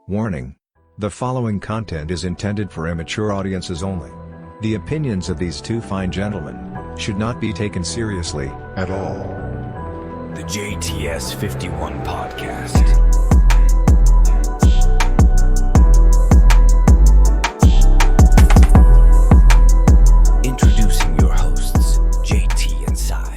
Warning. The following content is intended for immature audiences only. The opinions of these two fine gentlemen should not be taken seriously at all. The JTS 51 Podcast. Introducing your hosts, JT and Sai.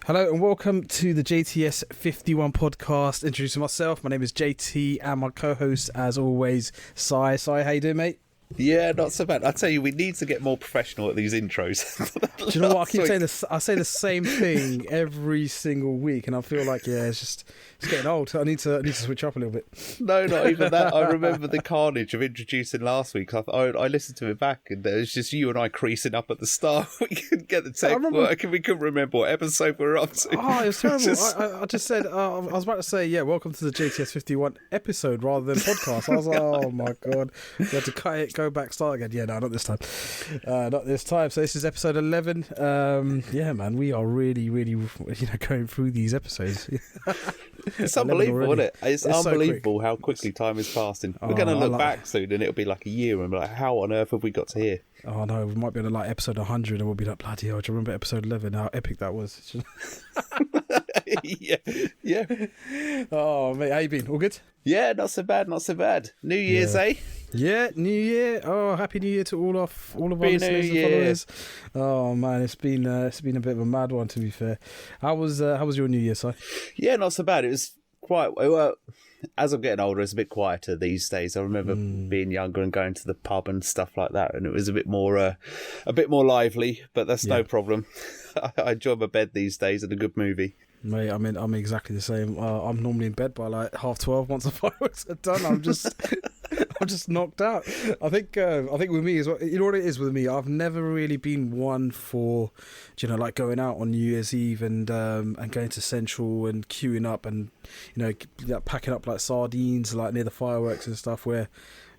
Hello and welcome to the JTS 51 Podcast. Introducing myself, my name is JT and my co-host, as always, Sai. Sai, how you doing, mate? Yeah, not so bad. I tell you, we need to get more professional at these intros. Do you know what? I keep saying this. I say the same thing every single week, and I feel like it's getting old. I need to switch up a little bit. No, not even that. I remember the carnage of introducing last week. I listened to it back, and it was just you and I creasing up at the start. We couldn't get the tape working. We couldn't remember what episode we were up to. Oh, it was terrible. I just said I was about to say, yeah, welcome to the JTS 51 episode rather than podcast. I was like, oh my god, we had to cut it. Go back, start again. Yeah, no, not this time. Not this time. So this is episode 11. Yeah, man, we are really, going through these episodes. It's unbelievable, isn't it? It's unbelievable how quickly time is passing. We're going to look back soon, and it'll be like a year, and be like, how on earth have we got to here? Oh no, we might be on like episode 100, and we'll be like, bloody hell! Do you remember episode 11? How epic that was. yeah. Oh mate, how you been? All good? Yeah, not so bad. New Year's, eh? Yeah, New Year. Oh, happy New Year to all of our listeners and followers. Oh man, it's been a bit of a mad one, to be fair. How was your New Year, Si? Yeah, not so bad. It was quite well. As I'm getting older, it's a bit quieter these days. I remember being younger and going to the pub and stuff like that, and it was a bit more lively. But that's no problem. I enjoy my bed these days and a good movie. Mate, I'm exactly the same. I'm normally in bed by like 12:30 once the fireworks are done. I'm just knocked out. I think with me as well. You know what it is with me? I've never really been one for, like going out on New Year's Eve and going to Central and queuing up and packing up like sardines like near the fireworks and stuff where.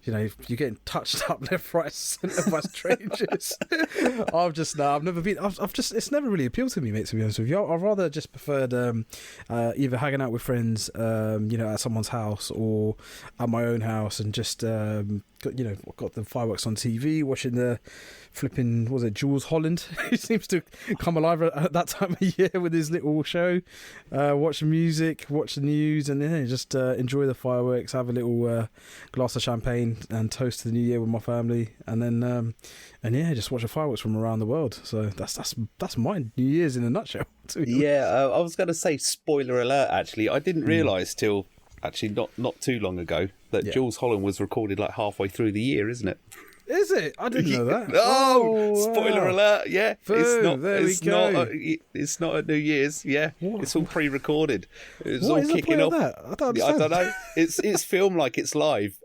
You're getting touched up left, right, centre by strangers. I've never been. It's never really appealed to me, mate. To be honest with you, I've rather just preferred either hanging out with friends, at someone's house or at my own house, and just got the fireworks on TV, watching the flipping, was it Jules Holland? He seems to come alive at that time of year with his little show. Watch the music, watch the news, and just enjoy the fireworks. Have a little glass of champagne and toast to the new year with my family, and then just watch the fireworks from around the world. So that's my New Year's in a nutshell. Yeah, I was going to say spoiler alert. Actually, I didn't realise till actually not too long ago that Jules Holland was recorded like halfway through the year, isn't it? Is it? I didn't know that. Spoiler alert! Yeah, boom, it's not at New Year's. Yeah, what? It's all pre-recorded. It's what all is kicking the off. point of that? I don't know. It's filmed like it's live.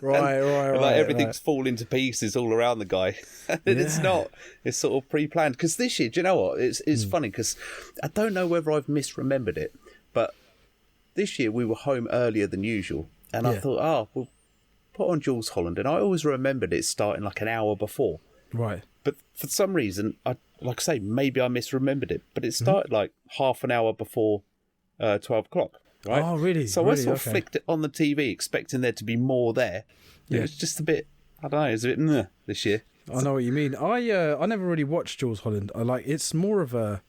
Right. Like everything's falling to pieces all around the guy, and it's not. It's sort of pre-planned. Because this year, do you know what? It's funny because I don't know whether I've misremembered it, but this year we were home earlier than usual, and I thought, we'll put on Jules Holland, and I always remembered it starting like an hour before. Right. But for some reason, like I say, maybe I misremembered it, but it started like half an hour before 12 o'clock. Right? Oh, really? So really? I sort of flicked it on the TV, expecting there to be more there. It was just a bit, I don't know, it was a bit this year. I know what you mean. I never really watched Jules Holland. it's more of a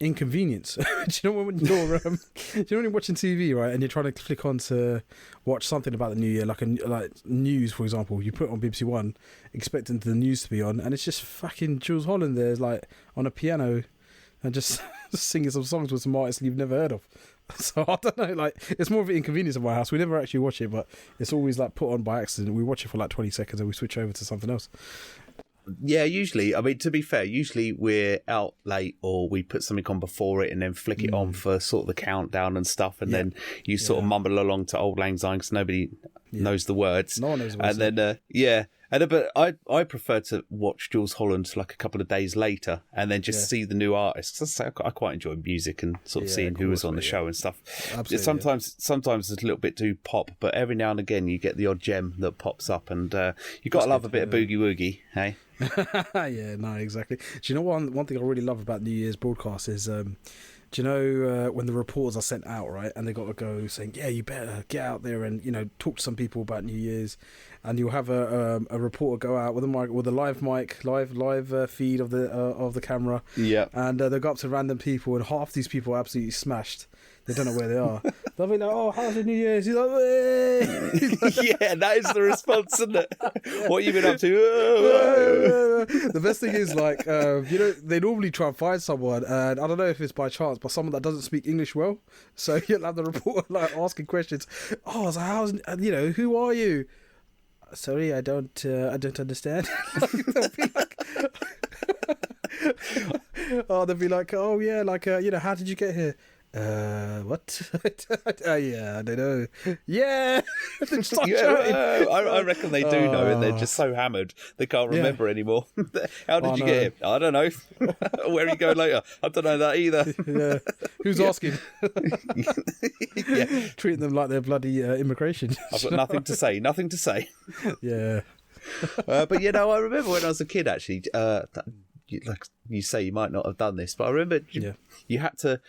inconvenience. Do you know when you're watching TV, right, and you're trying to click on to watch something about the new year, like news, for example, you put it on BBC One, expecting the news to be on, and it's just fucking Jules Holland there, like on a piano, and just singing some songs with some artists you've never heard of. So I don't know, like it's more of an inconvenience in my house. We never actually watch it, but it's always like put on by accident. We watch it for like 20 seconds and we switch over to something else. Yeah, usually, I mean, to be fair, usually we're out late or we put something on before it and then flick it on for sort of the countdown and stuff, and then you sort of mumble along to Auld Lang Syne because nobody knows the words. No one knows the words. And then, but I prefer to watch Jules Holland like a couple of days later and then just see the new artists. I quite enjoy music and sort of seeing who was on the show and stuff. Absolutely, sometimes it's a little bit too pop, but every now and again you get the odd gem that pops up, and you got to love a bit of boogie woogie, hey? Yeah, no, exactly. Do you know one thing I really love about New Year's broadcast is Do you know when the reporters are sent out, right, and they got to go saying, yeah, you better get out there and talk to some people about New Year's, and you'll have a reporter go out with a mic, with a live mic, live feed of the camera, and they'll go up to random people, and half these people are absolutely smashed. They don't know where they are. They'll be like, "Oh, how's the New Year's?" He's like, "Hey!" Yeah, that is the response, isn't it? What have you been up to? The best thing is, like, they normally try and find someone, and I don't know if it's by chance, but someone that doesn't speak English well. So you'll have the reporter like asking questions. Oh, so how's who are you? Sorry, I don't understand. They'll be like, they'll be like, oh yeah, like how did you get here? What? Yeah, I don't know. Yeah, they just start shouting. I reckon they do know, and they're just so hammered they can't remember anymal. How did you get here? I don't know. Where are you going later? I don't know that either. Yeah. Who's asking? Yeah. Treating them like they're bloody immigration. I've got nothing to say. Nothing to say. Yeah. But I remember when I was a kid, actually. Like you say, you might not have done this, but I remember you had to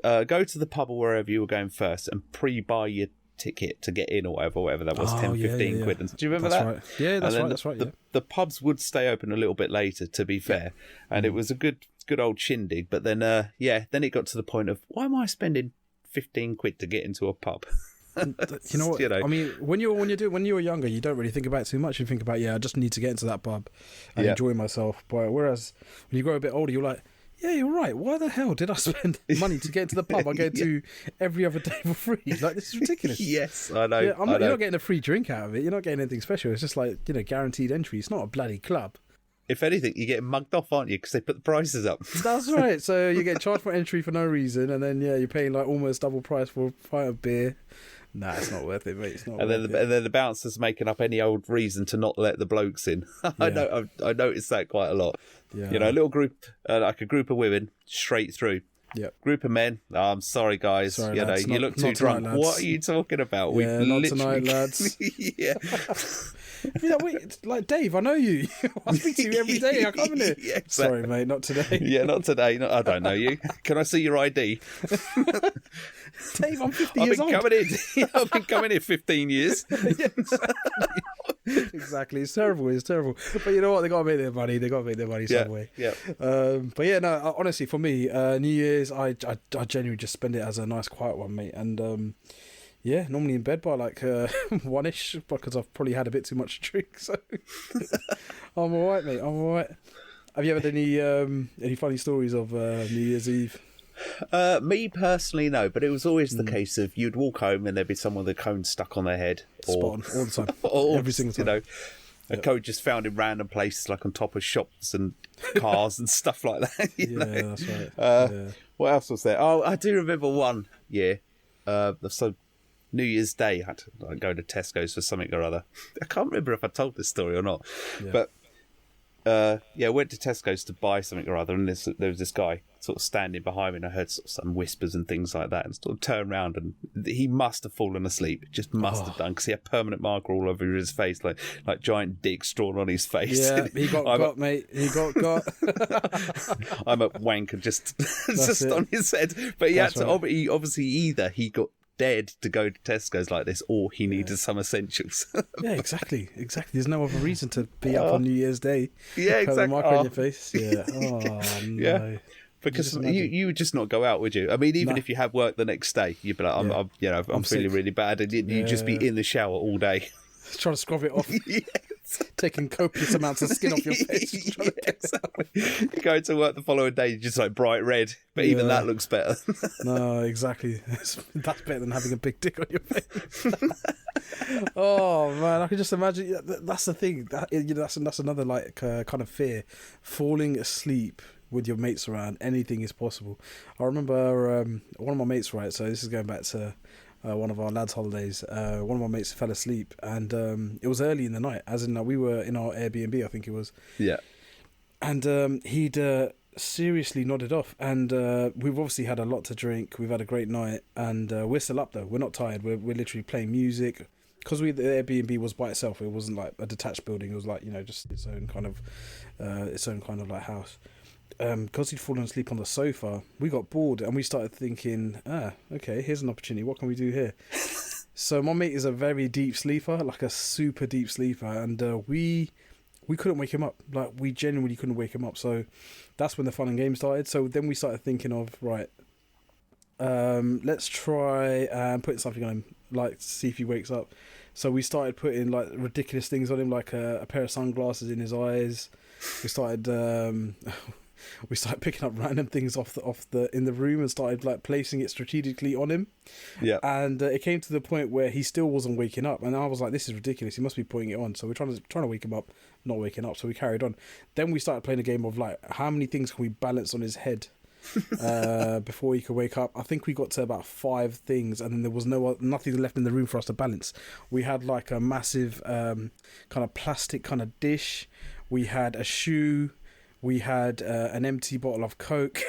go to the pub or wherever you were going first and pre-buy your ticket to get in or whatever that was, 10, 15 quid. And, do you remember that? Right. Yeah, that's right. The pubs would stay open a little bit later, to be fair, and it was a good old shindig. But then, then it got to the point of, why am I spending 15 quid to get into a pub? You know what? I mean, when you were younger, you don't really think about it too much. You think about, I just need to get into that pub and enjoy myself. But whereas when you grow a bit older, you're like, yeah, you're right. Why the hell did I spend money to get into the pub I go to every other day for free? Like, this is ridiculous. Yes, I know. Yeah, you're not getting a free drink out of it. You're not getting anything special. It's just like, guaranteed entry. It's not a bloody club. If anything, you're getting mugged off, aren't you? Because they put the prices up. That's right. So you get charged for entry for no reason, and then you're paying like almost double price for a pint of beer. Nah, it's not worth it, mate. It's not. And then the bouncers making up any old reason to not let the blokes in. I noticed that quite a lot. Yeah. A little group, like a group of women, straight through. Yeah. Group of men. Oh, I'm sorry, guys. Sorry, lads, you look too drunk. Tonight, what are you talking about? Yeah, not tonight, lads. Yeah. Wait, like Dave, I know you. I speak to you every day. I come in here. Yeah, exactly. Sorry, mate, not today. Yeah, not today. No, I don't know you. Can I see your ID? Dave, I'm 50 years old. I've been coming here 15 years. Yeah, exactly. It's terrible. But you know what? They got to make their money. Some way. Yeah. But yeah, no. Honestly, for me, New Year's, I genuinely just spend it as a nice, quiet one, mate. And normally in bed by like 1-ish, because I've probably had a bit too much to drink. So I'm all right, mate. I'm all right. Have you ever had any funny stories of New Year's Eve? Me personally, no, but it was always the case of you'd walk home and there'd be someone with a cone stuck on their head. Spot on, all the time. Or, every single time. A cone just found in random places, like on top of shops and cars and stuff like that. That's right. What else was there? Oh, I do remember one year. So New Year's Day, I had to go to Tesco's for something or other. I can't remember if I told this story or not. Yeah. But I went to Tesco's to buy something or other, and there was this guy sort of standing behind me, and I heard sort of some whispers and things like that, and sort of turned around, and he must have fallen asleep. Just must have done, because he had permanent marker all over his face, like giant dicks drawn on his face. Yeah, he got, mate. He got. I'm a wanker just on his head. But he had to, obviously, either he got dared to go to Tesco's like this, or he needed some essentials. Yeah, exactly. There's no other reason to be up on New Year's Day. Yeah, exactly. Marker on your face. Yeah. Oh no. Yeah. Because you would just not go out, would you? I mean, even if you had work the next day, you'd be like, I'm feeling really bad, and you'd just be in the shower all day, trying to scrub it off. Taking copious amounts of skin off your face. Exactly. You go to work the following day, you're just like bright red, but even that looks better. No, exactly. That's better than having a big dick on your face. Oh man, I can just imagine. That's the thing. That's another like kind of fear. Falling asleep with your mates around, anything is possible. I remember one of my mates, right? So this is going back to one of our lads' holidays. One of my mates fell asleep, and it was early in the night, as in we were in our Airbnb, I think it was. Yeah. And he'd seriously nodded off, and we've obviously had a lot to drink. We've had a great night, and we're still up though. We're not tired. We're literally playing music. Because the Airbnb was by itself, it wasn't like a detached building. It was like just its own kind of like house. because he'd fallen asleep on the sofa, we got bored and we started thinking, okay, here's an opportunity. What can we do here? So my mate is a very deep sleeper, like a super deep sleeper, and we couldn't wake him up. Like, we genuinely couldn't wake him up. So that's when the fun and game started. So then we started thinking of, right, let's try putting something on him, like, to see if he wakes up. So we started putting, like, ridiculous things on him, like a pair of sunglasses in his eyes. We started picking up random things off the in the room and started, like, placing it strategically on him. Yeah. And it came to the point where he still wasn't waking up, and I was like, "This is ridiculous. He must be putting it on." So we're trying to wake him up, not waking up. So we carried on. Then we started playing a game of, like, how many things can we balance on his head before he could wake up. I think we got to about 5 things, and then there was nothing left in the room for us to balance. We had, like, a massive kind of plastic kind of dish. We had a shoe. We had an empty bottle of Coke.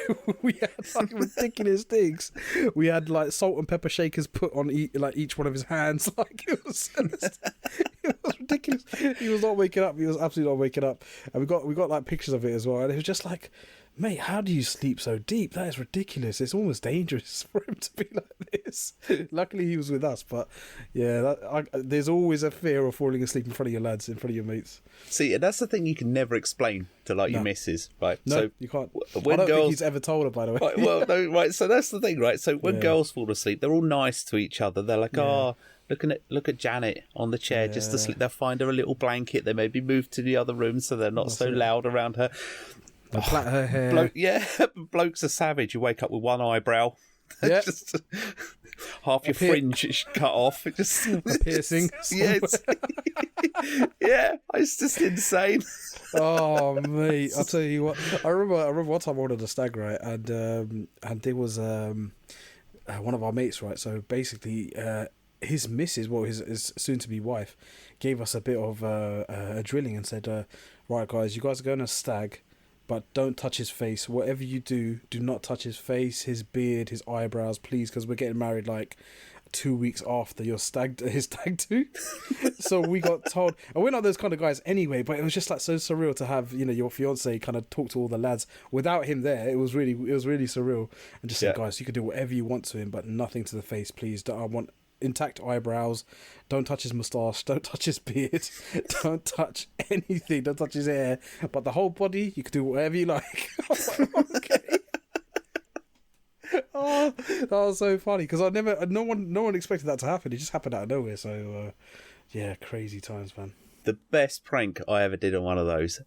We had, like, ridiculous things. We had, like, salt and pepper shakers put on each one of his hands. Like, it was ridiculous. He was not waking up. He was absolutely not waking up. And we got like pictures of it as well. And it was just like, mate, how do you sleep so deep? That is ridiculous. It's almost dangerous for him to be like this. Luckily, he was with us, but yeah, there's always a fear of falling asleep in front of your lads, in front of your mates. See, and that's the thing you can never explain to, like, your missus, right? No, so you can't. When I don't girls, think he's ever told her, by the way. Right, well, no, right. So that's the thing, right? So when girls fall asleep, they're all nice to each other. They're like, look at Janet on the chair just asleep. They'll find her a little blanket. They maybe move to the other room so they're not loud around her. They'll plait her hair. Blokes are savage. You wake up with one eyebrow. Yeah. Just half your fringe is cut off. It just A piercing. yeah, it's just insane. Oh, mate, I'll tell you what. I remember one time I ordered a stag, right, and there was one of our mates, right. So basically, his missus, well, his soon-to-be wife, gave us a bit of a drilling and said, "Right, guys, you guys are going to stag, but don't touch his face. Whatever you do not touch his face, his beard, his eyebrows, please, because we're getting married like 2 weeks after his stag do." So we got told, and we're not those kind of guys anyway, but it was just like so surreal to have, you know, your fiance kind of talk to all the lads without him there. It was really surreal, and just say, guys, you can do whatever you want to him, but nothing to the face, please. I want intact eyebrows. Don't touch his moustache. Don't touch his beard. Don't touch anything. Don't touch his hair. But the whole body, you can do whatever you like. I was like, okay. Oh, that was so funny because no one expected that to happen. It just happened out of nowhere. So, yeah, crazy times, man. The best prank I ever did on one of those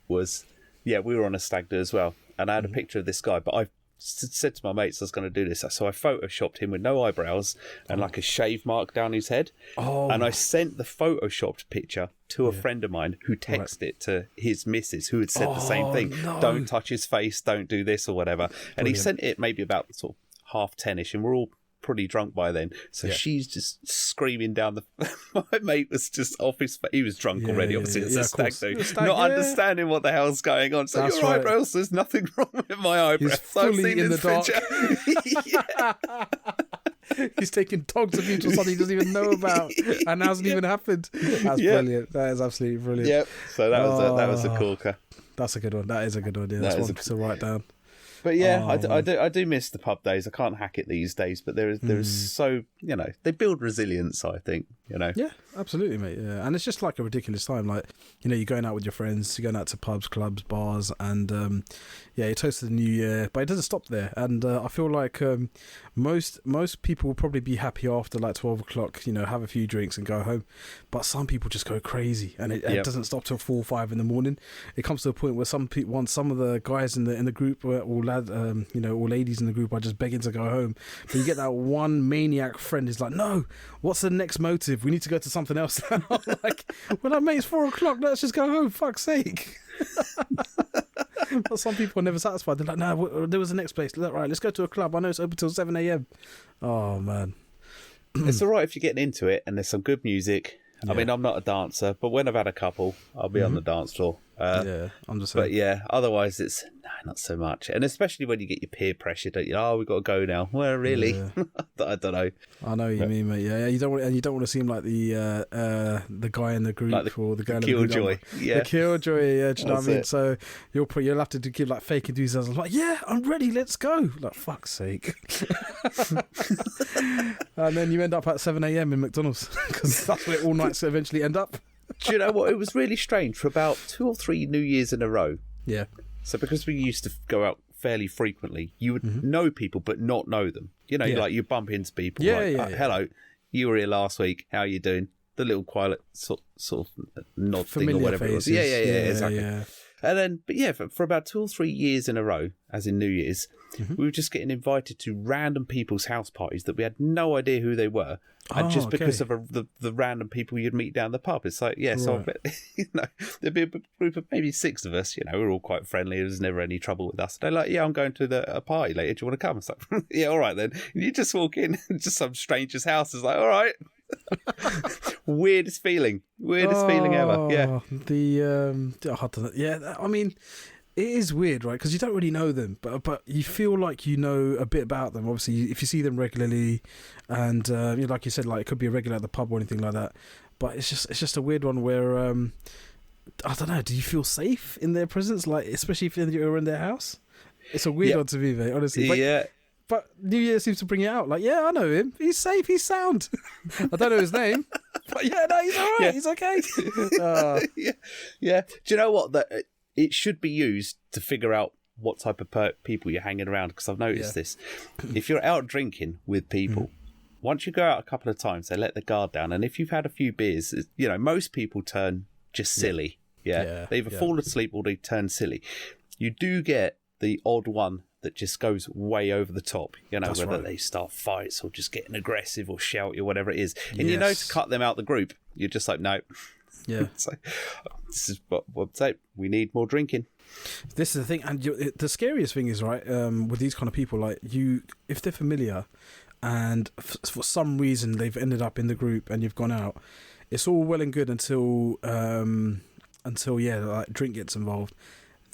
was, we were on a stag do as well, and I had a picture of this guy, but I said to my mates I was going to do this, so I photoshopped him with no eyebrows and like a shave mark down his head, and I sent the photoshopped picture to a friend of mine who texted it to his missus, who had said the same thing. No. Don't touch his face, don't do this or whatever. And he sent it maybe about sort of 10:30ish, and we're all pretty drunk by then, so she's just screaming down the my mate was just off his face. He was drunk already, obviously. It's a stag do, not understanding what the hell's going on. So that's your eyebrows, there's nothing wrong with my eyebrows. He's fully in the dark. He's taking dogs abuse or something he doesn't even know about and hasn't even happened. That's brilliant. That is absolutely brilliant. Yep. So that was a corker. That's a good one. That is a good one. Yeah, that's one to write down. But yeah, I do miss the pub days. I can't hack it these days, but there is so, you know, they build resilience, I think, you know. Yeah, absolutely, mate. Yeah. And it's just like a ridiculous time. Like, you know, you're going out with your friends, you're going out to pubs, clubs, bars, and you're toast to the new year, but it doesn't stop there. And I feel like most people will probably be happy after like 12 o'clock, you know, have a few drinks and go home. But some people just go crazy, and it doesn't stop till 4 or 5 in the morning. It comes to a point where some of the guys in the group or ladies in the group are just begging to go home. But you get that one maniac friend who's like, "No, what's the next motive? We need to go to something else." I'm like, "Well, mate, it's 4 o'clock. Let's just go home. Fuck's sake." But some people are never satisfied. They're like, "No, there was the next place. Right, let's go to a club. I know it's open till 7 a.m. Oh man, it's all right if you're getting into it and there's some good music. I mean, I'm not a dancer, but when I've had a couple, I'll be on the dance floor. I'm just saying. But yeah, otherwise it's not so much. And especially when you get your peer pressure, don't you? Oh, we've got to go now. Well, really? Yeah. I don't know. I know what you mean, mate. Yeah, you don't want to seem like the guy in the group Like or the girl in the killjoy. group. Yeah. The killjoy. Yeah, do you know what I mean? It. So you'll have to give like fake enthusiasm. Like, yeah, I'm ready. Let's go. Like, fuck's sake. And then you end up at 7 a.m. in McDonald's because that's where all nights eventually end up. Do you know what? It was really strange for about 2 or 3 New Years in a row. Yeah. So because we used to go out fairly frequently, you would know people but not know them. You know, like you bump into people. Hello, you were here last week. How are you doing? The little quiet sort of nod Familiar thing or whatever faces. it was. Yeah, exactly. Yeah. And then, but yeah, for about 2 or 3 years in a row, as in New Year's, we were just getting invited to random people's house parties that we had no idea who they were. And just because of the random people you'd meet down the pub. It's like, so I bet, there'd be a group of maybe 6 of us, we're all quite friendly. There's never any trouble with us. They're like, yeah, I'm going to a party later. Do you want to come? It's like, yeah, all right then. And you just walk in, just some stranger's house. It's like, all right. Weirdest feeling ever. Yeah. I don't know. Yeah, I mean, it is weird, right? Because you don't really know them, but you feel like you know a bit about them. Obviously, if you see them regularly, and like you said, like it could be a regular at the pub or anything like that. But it's just a weird one where I don't know. Do you feel safe in their presence? Like, especially if you're in their house. It's a weird one to me, mate. Honestly. But New Year seems to bring it out. Like, yeah, I know him. He's safe. He's sound. I don't know his name. But yeah, no, he's all right. Yeah. He's okay. Yeah. Do you know what? That it should be used to figure out what type of people you're hanging around. Because I've noticed this. If you're out drinking with people, once you go out a couple of times, they let the guard down. And if you've had a few beers, most people turn just silly. Yeah. They either fall asleep or they turn silly. You do get the odd one that just goes way over the top, whether they start fights or just getting aggressive or shout or whatever it is. And to cut them out the group, you're just like, no. Yeah. So, this is what I'm saying. We need more drinking. This is the thing. And the scariest thing is, right, with these kind of people, like if they're familiar and for some reason they've ended up in the group and you've gone out, it's all well and good until like drink gets involved.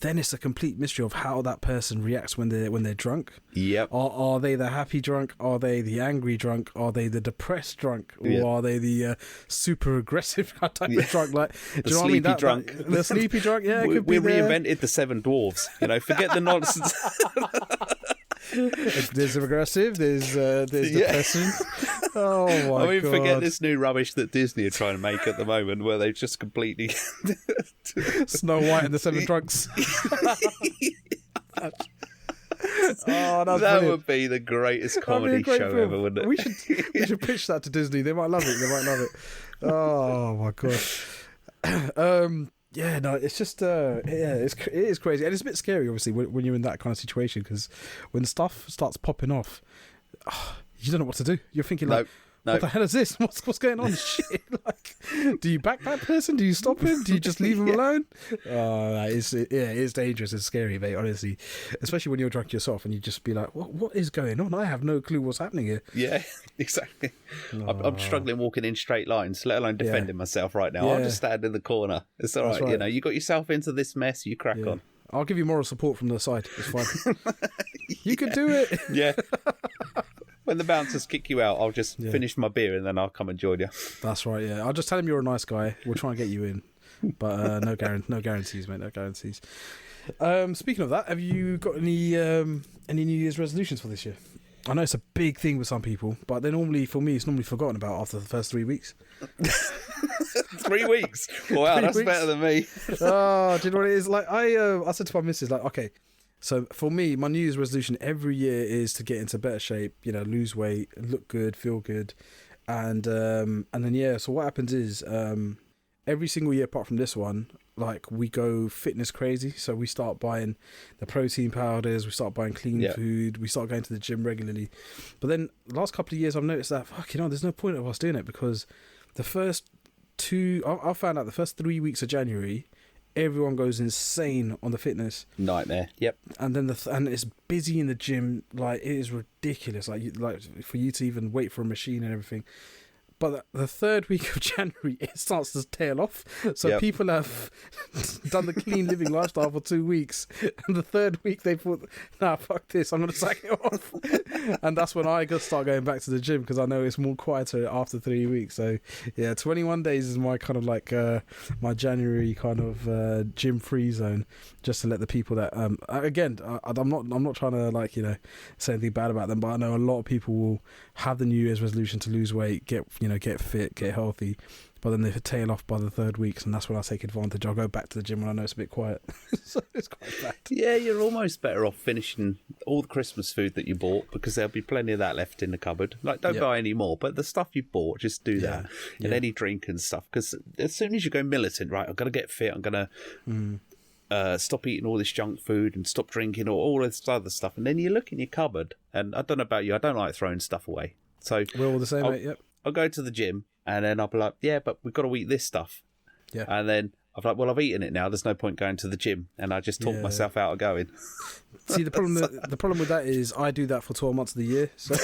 Then it's a complete mystery of how that person reacts when they're drunk. Yep. Are they the happy drunk? Are they the angry drunk? Are they the depressed drunk? Or are they the super aggressive type of drunk? Like, the sleepy drunk. The sleepy drunk. Yeah, we reinvented the 7 dwarves. Forget the nonsense. There's aggressive. There's depressing. Oh my god! Forget this new rubbish that Disney are trying to make at the moment, where they've just completely Snow White and the 7 Drunks. That would be the greatest comedy show ever, wouldn't it? We should pitch that to Disney. They might love it. Oh my god. Yeah, no, it's just it is crazy, and it's a bit scary, obviously, when you're in that kind of situation, because when stuff starts popping off, you don't know what to do. You're thinking like, what the hell is this? What's going on? Shit! Like, do you back that person? Do you stop him? Do you just leave him alone? It's dangerous. It's scary, mate. Honestly, especially when you're drunk yourself and you just be like, what is going on? I have no clue what's happening here. Yeah, exactly. I'm struggling walking in straight lines, let alone defending myself right now. I'll just stand in the corner. It's all right. You got yourself into this mess. You crack on. I'll give you moral support from the side. It's fine. You can do it. Yeah. When the bouncers kick you out, I'll just finish my beer and then I'll come and join you. That's right, yeah. I'll just tell him you're a nice guy. We'll try and get you in. But no guarantees, mate. No guarantees. Speaking of that, have you got any New Year's resolutions for this year? I know it's a big thing with some people, but for me, it's normally forgotten about after the first 3 weeks. 3 weeks? Wow, that's better than me. Oh, do you know what it is? Like, I said to my missus, like, okay, so for me, my New Year's resolution every year is to get into better shape, lose weight, look good, feel good. And then, so what happens is every single year apart from this one, like, we go fitness crazy. So we start buying the protein powders, we start buying clean food, we start going to the gym regularly. But then the last couple of years, I've noticed that, there's no point of us doing it, because I found out the first 3 weeks of January, everyone goes insane on the fitness. Nightmare. Yep. And then and it's busy in the gym. Like, it is ridiculous. Like for you to even wait for a machine and everything. But the third week of January, it starts to tail off. So people have done the clean living lifestyle for 2 weeks. And the third week, they thought, nah, fuck this, I'm going to sack it off. And that's when I start going back to the gym, because I know it's more quieter after 3 weeks. So, yeah, 21 days is my kind of like my January kind of gym-free zone, just to let the people that, again, I'm not trying to, like, you know, say anything bad about them, but I know a lot of people will have the New Year's resolution to lose weight, get fit, get healthy, but then they tail off by the third week, and that's when I take advantage. I'll go back to the gym when I know it's a bit quiet. So it's quite bad. Yeah, you're almost better off finishing all the Christmas food that you bought, because there'll be plenty of that left in the cupboard. Like, don't buy any more, but the stuff you bought, just do that. And any drink and stuff, because as soon as you go militant, right, I'm going to get fit, I'm going to stop eating all this junk food and stop drinking or all this other stuff, and then you look in your cupboard, and I don't know about you, I don't like throwing stuff away. So we're all the same, mate. Yep. I'll go to the gym, and then I'll be like, yeah, but we've got to eat this stuff. Yeah. And then I'm like, well, I've eaten it now. There's no point going to the gym. And I just talk myself out of going. See, the problem with that is I do that for 12 months of the year. So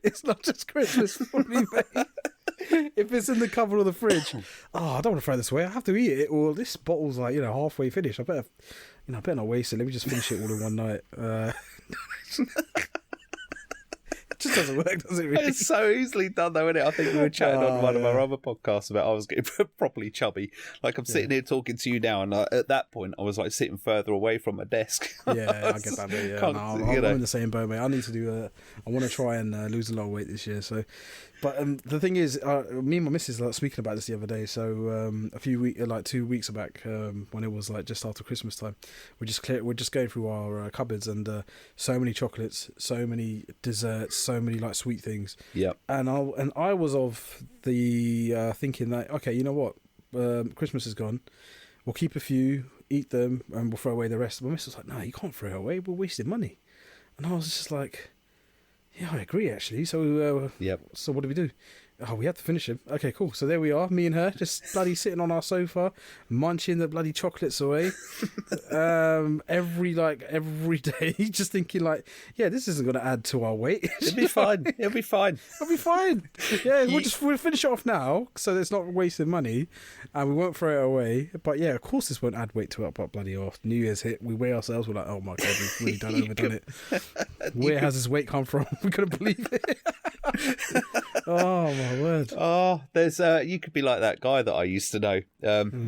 it's not just Christmas for me, mate. If it's in the cupboard or the fridge, I don't want to throw this away. I have to eat it, or this bottle's like, halfway finished. I better not waste it. Let me just finish it all in one night. It just doesn't work, does it, really? It's so easily done, though, isn't it? I think we were chatting on one of our other podcasts about I was getting properly chubby. Like, I'm sitting here talking to you now, and at that point, I was like sitting further away from my desk. Yeah, I get that, mate. Yeah, I'm in the same boat, mate. I need to do I want to try and lose a lot of weight this year. So, but the thing is, me and my missus were speaking about this the other day. So a few weeks, like 2 weeks back, when it was like just after Christmas time, we're just going through our cupboards, and so many chocolates, so many desserts, so many like sweet things. Yeah. And I was of the thinking that, okay, you know what, Christmas is gone. We'll keep a few, eat them, and we'll throw away the rest. My missus was like, no, you can't throw it away. We're wasting money. And I was just like, yeah, I agree, actually. So, so what do we do? Oh, we have to finish him. Okay, cool. So there we are, me and her, just bloody sitting on our sofa, munching the bloody chocolates away. Every day, just thinking like, yeah, this isn't going to add to our weight. It'll be fine. It'll be fine. It'll be fine. Yeah, we'll finish it off now, so it's not wasting money, and we won't throw it away. But yeah, of course, this won't add weight to it. But bloody off, New Year's hit, we weigh ourselves. We're like, oh my god, we've really overdone it. Where has this weight come from? We couldn't believe it. Oh my word. Oh, there's you could be like that guy that I used to know,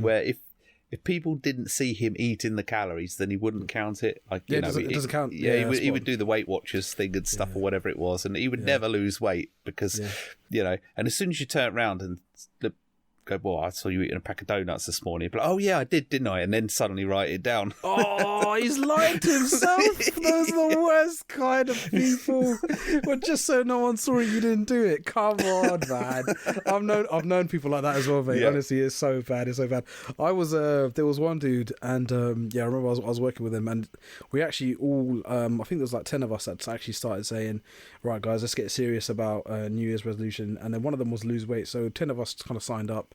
where if people didn't see him eating the calories, then he wouldn't count it. Like, it doesn't count. Yeah, he would do the Weight Watchers thing and stuff or whatever it was, and he would never lose weight because, and as soon as you turn around and go, well, I saw you eating a pack of donuts this morning. But oh yeah, I did, didn't I? And then suddenly write it down. Oh, he's lying to himself. Those are the worst kind of people. Well, just so no one saw it, you didn't do it. Come on, man. I've known people like that as well, mate. Yeah. Honestly, it's so bad. It's so bad. I was there was one dude, and I remember I was working with him, and we actually all I think there was like 10 of us that actually started saying, right, guys, let's get serious about New Year's resolution. And then one of them was lose weight, so 10 of us kind of signed up.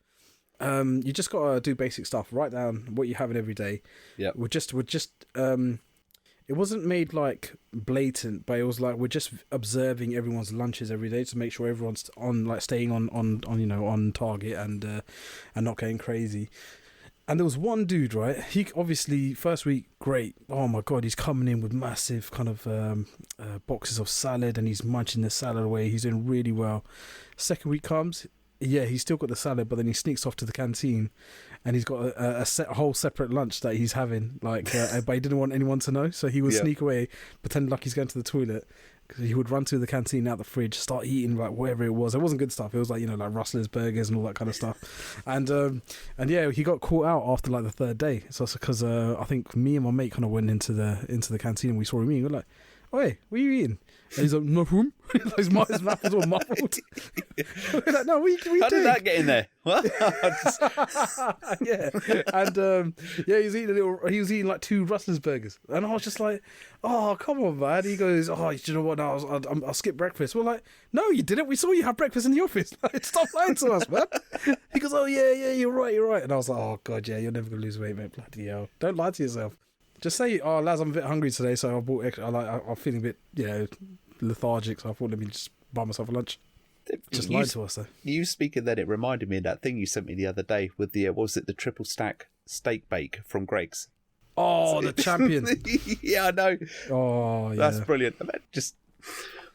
You just gotta do basic stuff. Write down what you're having every day. Yeah. We're just. It wasn't made like blatant, but it was like we're just observing everyone's lunches every day to make sure everyone's staying on target and not getting crazy. And there was one dude, right? He obviously first week great. Oh my god, he's coming in with massive kind of boxes of salad, and he's munching the salad away. He's doing really well. Second week comes. Yeah, he's still got the salad, but then he sneaks off to the canteen, and he's got a whole separate lunch that he's having. Like, but he didn't want anyone to know, so he would sneak away, pretend like he's going to the toilet. Because he would run to the canteen, out the fridge, start eating like whatever it was. It wasn't good stuff. It was like like Rustler's burgers and all that kind of stuff. And yeah, he got caught out after like the third day. So it's because I think me and my mate kind of went into the canteen and we saw him eating. We're like, "Oh, hey, what are you eating?" And he's like, "No room." His mouth was all muffled. We're like, "No, we How did that get in there?" What? Yeah, and he was eating like 2 Rustler's burgers, and I was just like, "Oh, come on, man." He goes, "Oh, you know what? No, I'll skip breakfast." We're like, "No, you didn't. We saw you have breakfast in the office. Like, stop lying to us, man." He goes, "Oh yeah, you're right." And I was like, "Oh god, yeah, you're never gonna lose weight, mate. Bloody hell. Don't lie to yourself. Just say, oh, lads, I'm a bit hungry today, so I bought extra. I'm feeling a bit, lethargic, so I thought let me just buy myself a lunch." just lied to us though. You speaking then, it reminded me of that thing you sent me the other day with the, what was it, the triple stack steak bake from Greg's. Oh, the champion. Yeah, I know. Oh, yeah. That's brilliant. I mean, just,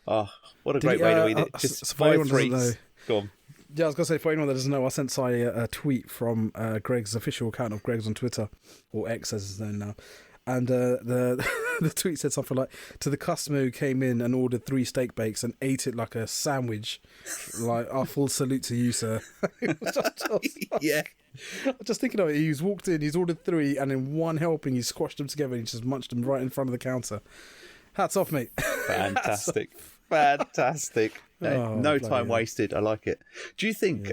what a Did great he, way to eat it. Just for 5 anyone who doesn't treats. know- Go on. Yeah, I was going to say, for anyone that doesn't know, I sent Si a tweet from Greg's official account of Greg's on Twitter, or X as it's known now. And the the tweet said something like, to the customer who came in and ordered 3 steak bakes and ate it like a sandwich, like, our full salute to you, sir. Yeah. Just thinking of it, he's walked in, he's ordered 3, and in one helping, he squashed them together and he just munched them right in front of the counter. Hats off, mate. Fantastic. Fantastic. Oh, No bloody time hell. wasted. I like it. Do you think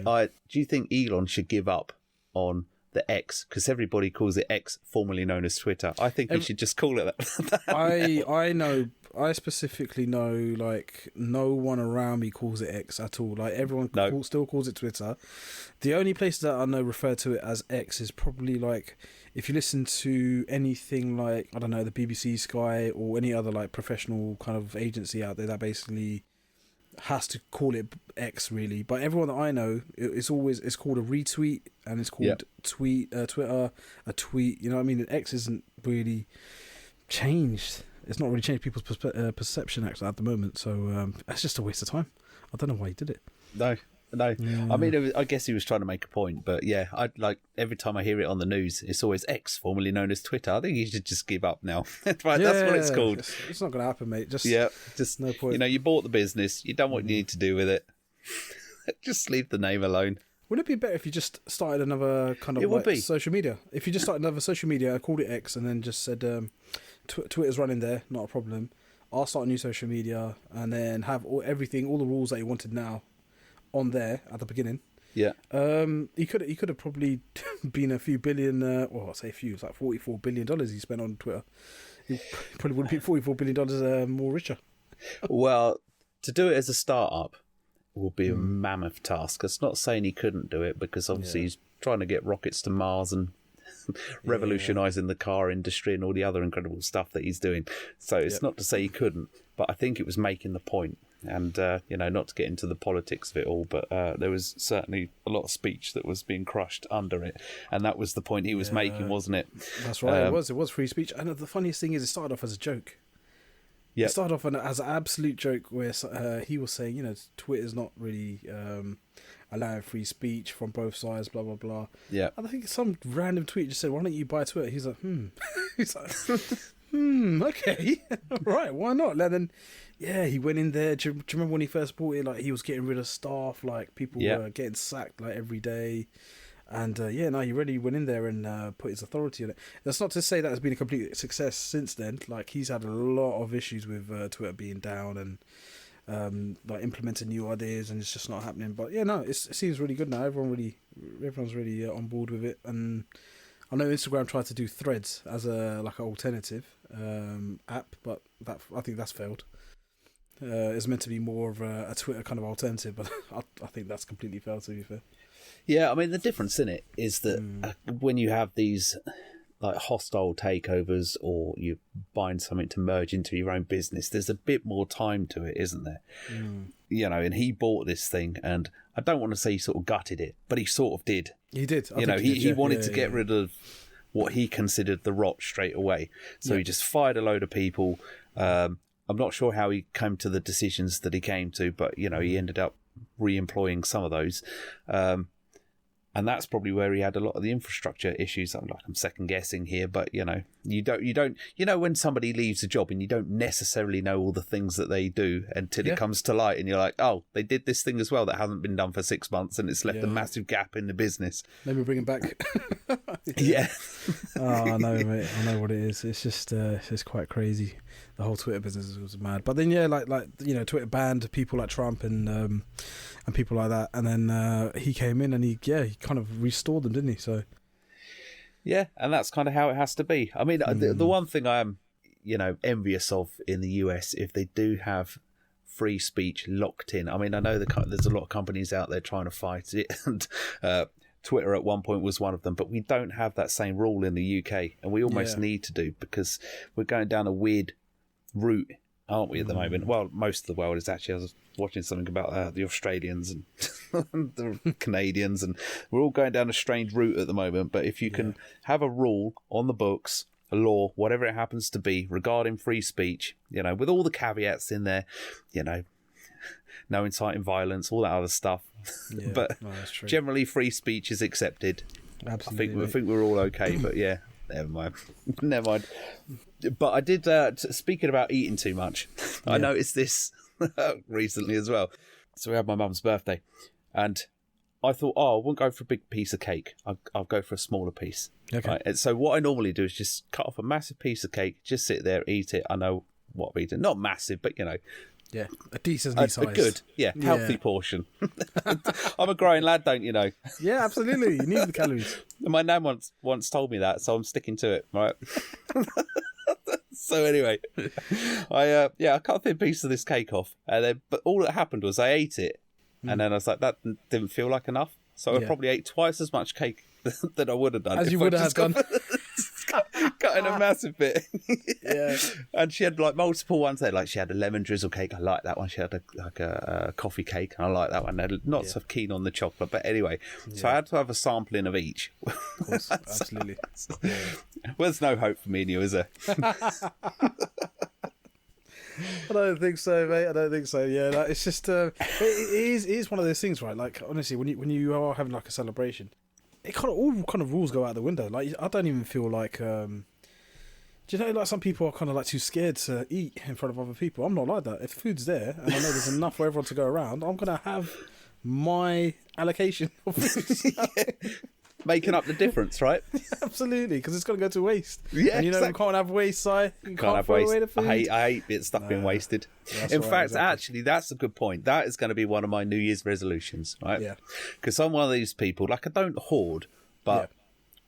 Elon should give up on the X? Because everybody calls it X, formerly known as Twitter. I think he should just call it that. I specifically know, like, no one around me calls it X at all. Like, everyone still calls it Twitter. The only place that I know refer to it as X is probably, like, if you listen to anything like, I don't know, the BBC, Sky, or any other, like, professional kind of agency out there that basically has to call it X, really. But everyone that I know, it's called a retweet, and it's called Twitter, a tweet. You know what I mean? X isn't really changed. It's not really changed people's perception actually at the moment. So that's just a waste of time. I don't know why he did it. No. Yeah. I mean, I guess he was trying to make a point, but yeah, I'd like every time I hear it on the news, it's always X, formerly known as Twitter. I think he should just give up now. Right, that's what it's called. It's not going to happen, mate. Just no point. You know, you bought the business, you done what you need to do with it. Just leave the name alone. Wouldn't it be better if you just started another kind of social media? If you just started another social media, called it X, and then just said Twitter's running there, not a problem. I'll start a new social media, and then have all the rules that you wanted now on there at the beginning. Yeah. He could have probably been a few billion. Well, I'll say a few. It's like $44 billion he spent on Twitter. He probably would have been $44 billion more richer. Well, to do it as a startup will be a mammoth task. It's not saying he couldn't do it, because obviously he's trying to get rockets to Mars and revolutionising the car industry and all the other incredible stuff that he's doing. So it's not to say he couldn't, but I think it was making the point. And, not to get into the politics of it all, but there was certainly a lot of speech that was being crushed under it. And that was the point he was making, wasn't it? That's right. It was free speech. And the funniest thing is, it started off as a joke. Yeah. It started off as an absolute joke where he was saying, Twitter's not really allowing free speech from both sides, blah, blah, blah. Yeah. And I think some random tweet just said, why don't you buy Twitter? He's like, He's like, okay. Right, why not? And then, he went in there. Do you remember when he first bought it? Like, he was getting rid of staff. Like, people were getting sacked, like, every day. And, he really went in there and put his authority on it. That's not to say that has been a complete success since then. Like, he's had a lot of issues with Twitter being down and like implementing new ideas, and it's just not happening. But, it seems really good now. Everyone's really on board with it. And I know Instagram tried to do Threads as an alternative app, but I think that's failed. It's meant to be more of a Twitter kind of alternative, but I think that's completely failed, to be fair. Yeah, I mean, the difference in it is that when you have these like hostile takeovers, or you're buying something to merge into your own business, there's a bit more time to it, isn't there? And he bought this thing, and I don't want to say he sort of gutted it, but he sort of did. He did. He wanted to get rid of what he considered the rot straight away. So he just fired a load of people. I'm not sure how he came to the decisions that he came to, but, he ended up re-employing some of those. And that's probably where he had a lot of the infrastructure issues. I'm second guessing here, but you don't when somebody leaves a job and you don't necessarily know all the things that they do until it comes to light, and you're like, oh, they did this thing as well that hasn't been done for 6 months, and it's left a massive gap in the business. Maybe bring him back. Yeah. Oh, I know, mate. I know what it is. It's just it's quite crazy. The whole Twitter business was mad. But then Twitter banned people like Trump and people like that, and then he came in and he kind of restored them, didn't he? So yeah, and that's kind of how it has to be. I mean, the one thing I am envious of in the US, if they do have free speech locked in. I mean, I know there's a lot of companies out there trying to fight it, and Twitter at one point was one of them, but we don't have that same rule in the UK, and we almost need to do, because we're going down a weird route aren't we, at the moment? Well, most of the world is actually. I was watching something about the Australians and the Canadians, and we're all going down a strange route at the moment. But if you can have a rule on the books, a law, whatever it happens to be, regarding free speech, with all the caveats in there, no inciting violence, all that other stuff. Yeah, but that's true. generally, free speech is accepted. Absolutely. I think we're all okay. But yeah, never mind. Never mind. But I did. Speaking about eating too much, I noticed this recently as well. So we had my mum's birthday, and I thought, I won't go for a big piece of cake. I'll go for a smaller piece. Okay. Right? And so what I normally do is just cut off a massive piece of cake, just sit there, eat it. I know what I'm eating. Not massive, but Yeah, a decently sized. a good, healthy portion. I'm a growing lad, don't you know? Yeah, absolutely. You need the calories. My nan once told me that, so I'm sticking to it, right? So anyway, I cut a thin piece of this cake off, and then, but all that happened was I ate it, and then I was like, that didn't feel like enough, so I probably ate twice as much cake that I would have done. As you would have done. Cutting a massive bit. Yeah. And she had like multiple ones there. Like she had a lemon drizzle cake. I like that one. She had a coffee cake, and I like that one. They're not so keen on the chocolate, but anyway. So I had to have a sampling of each. Of course, absolutely. Yeah. Well, there's no hope for me and you, is there? I don't think so, mate. I don't think so. Yeah, it's just it is one of those things, right? Like honestly, when you are having like a celebration, it all rules go out the window. Like I don't even feel like do you know, like some people are kind of like too scared to eat in front of other people. I'm not like that. If food's there and I know there's enough for everyone to go around, I'm gonna have my allocation of food. Making up the difference, right? Absolutely, because it's gonna go to waste. Yeah, and exactly. We can't have waste, Si. You can't have throw waste. away the food. I hate it stuff being wasted. In fact, actually, that's a good point. That is going to be one of my New Year's resolutions, right? Yeah. Because I'm one of these people, like I don't hoard, but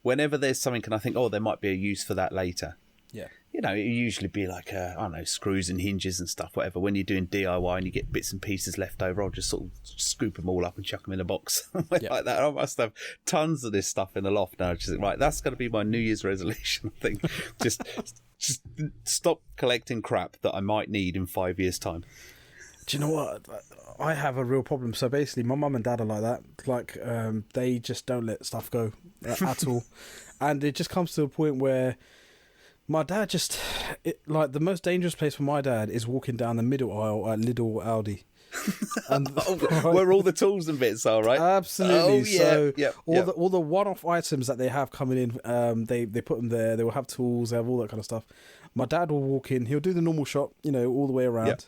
whenever there's something and I think, there might be a use for that later. Yeah. It usually be like, I don't know, screws and hinges and stuff, whatever. When you're doing DIY and you get bits and pieces left over, I'll just sort of scoop them all up and chuck them in a box. Like that. I must have tons of this stuff in the loft now. Just right, that's going to be my New Year's resolution, I think. just stop collecting crap that I might need in 5 years' time. Do you know what? I have a real problem. So basically, my mum and dad are like that. Like, they just don't let stuff go at all. And it just comes to a point where my dad like the most dangerous place for my dad is walking down the middle aisle at Lidl Aldi. And, where all the tools and bits are, right? Absolutely. So all the one-off items that they have coming in, they put them there. They will have tools. They have all that kind of stuff. My dad will walk in. He'll do the normal shop, all the way around. Yep.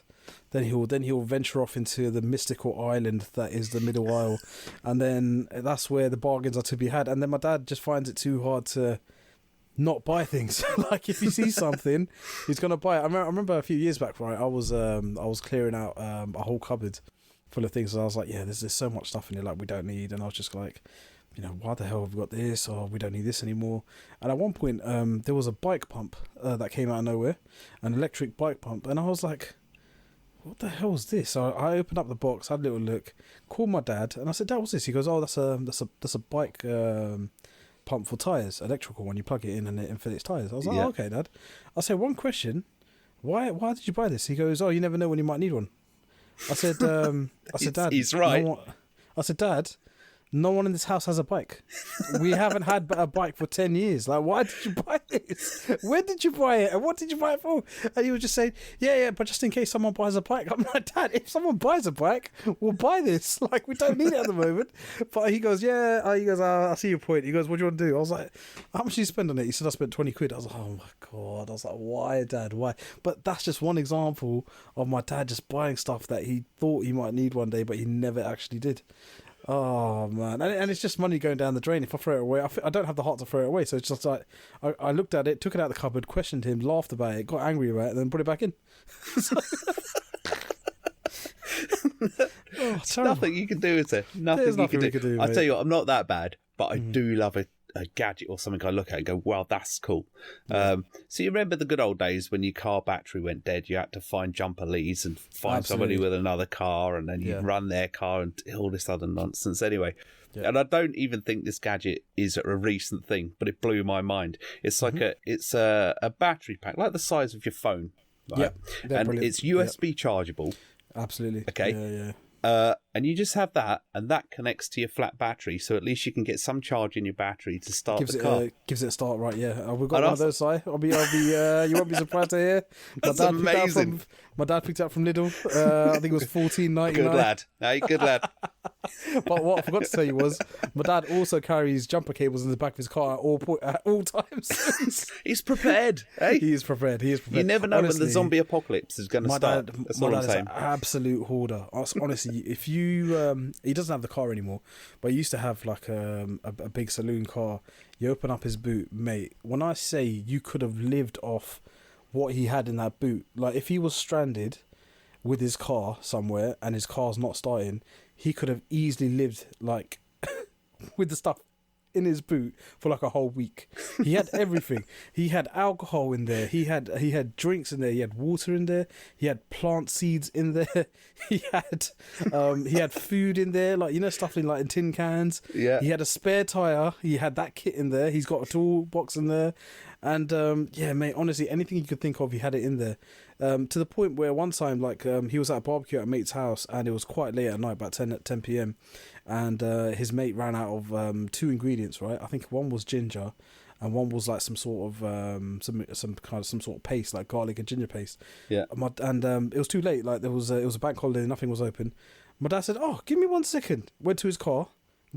Then he'll venture off into the mystical island that is the middle aisle, and then that's where the bargains are to be had. And then my dad just finds it too hard to not buy things. Like if he sees something, he's gonna buy it. I remember a few years back, right? I was clearing out a whole cupboard full of things, and I was like, there's so much stuff in here like we don't need, and I was just like, why the hell have we got this, or we don't need this anymore. And at one point, there was a bike pump that came out of nowhere, an electric bike pump, and I was like, what the hell is this? So I opened up the box, had a little look, called my dad, and I said, Dad, what's this? He goes, oh, that's a bike pump for tyres, electrical one. You plug it in and it inflates tyres. I was like, okay, Dad. I said, one question, why did you buy this? He goes, you never know when you might need one. I said, Dad, he's right. I said, Dad, no one in this house has a bike. We haven't had a bike for 10 years. Like, why did you buy this? When did you buy it? And what did you buy it for? And he was just saying, but just in case someone buys a bike. I'm like, Dad, if someone buys a bike, we'll buy this. Like, we don't need it at the moment. But he goes, I see your point. He goes, what do you want to do? I was like, how much did you spend on it? He said, I spent 20 quid. I was like, oh my God. I was like, why, Dad? Why? But that's just one example of my dad just buying stuff that he thought he might need one day, but he never actually did. Oh man, and it's just money going down the drain. If I throw it away, I don't have the heart to throw it away. So it's just like I looked at it, took it out of the cupboard, questioned him, laughed about it, got angry about it, and then put it back in. Nothing you can do with it. Nothing you can do. I tell you what, I'm not that bad, but I do love a gadget or something I look at and go, wow, that's cool. So you remember the good old days when your car battery went dead, you had to find jumper leads and find somebody with another car, and then you run their car and all this other nonsense. Anyway, and I don't even think this gadget is a recent thing, but it blew my mind. It's like it's a battery pack, like the size of your phone. right? Yeah, they're And brilliant. it's USB chargeable. Absolutely. Okay. Yeah. And you just have that, and that connects to your flat battery, so at least you can get some charge in your battery to start the car. Gives it a start, right? Yeah, we've got And one of those. I'll be. You won't be surprised to hear. That's amazing. My dad picked it up from Lidl. I think it was $14.99. Good lad. Hey, good lad. But what I forgot to tell you was, my dad also carries jumper cables in the back of his car at all times. He's prepared. Hey, He is prepared. you never know when Honestly, the zombie apocalypse is going to start. That's my all dad I'm is saying. an absolute hoarder. Honestly, if you, he doesn't have the car anymore, but he used to have like a big saloon car. You open up his boot, mate. When I say you could have lived off what he had in that boot, like if he was stranded with his car somewhere and his car's not starting, he could have easily lived like with the stuff in his boot for like a whole week. He had everything. He had alcohol in there. He had drinks in there. He had water in there. He had plant seeds in there. He had food in there, like stuff in tin cans. Yeah. He had a spare tire. He had that kit in there. He's got a toolbox in there, and yeah, mate. Honestly, anything you could think of, he had it in there. To the point where one time, he was at a barbecue at a mate's house, and it was quite late at night, about 10 p.m. And his mate ran out of 2 ingredients. Right, I think one was ginger, and one was like some sort of some sort of paste, like garlic and ginger paste. Yeah. It was too late. Like it was a bank holiday, nothing was open. My dad said, "Oh, give me 1 second." Went to his car,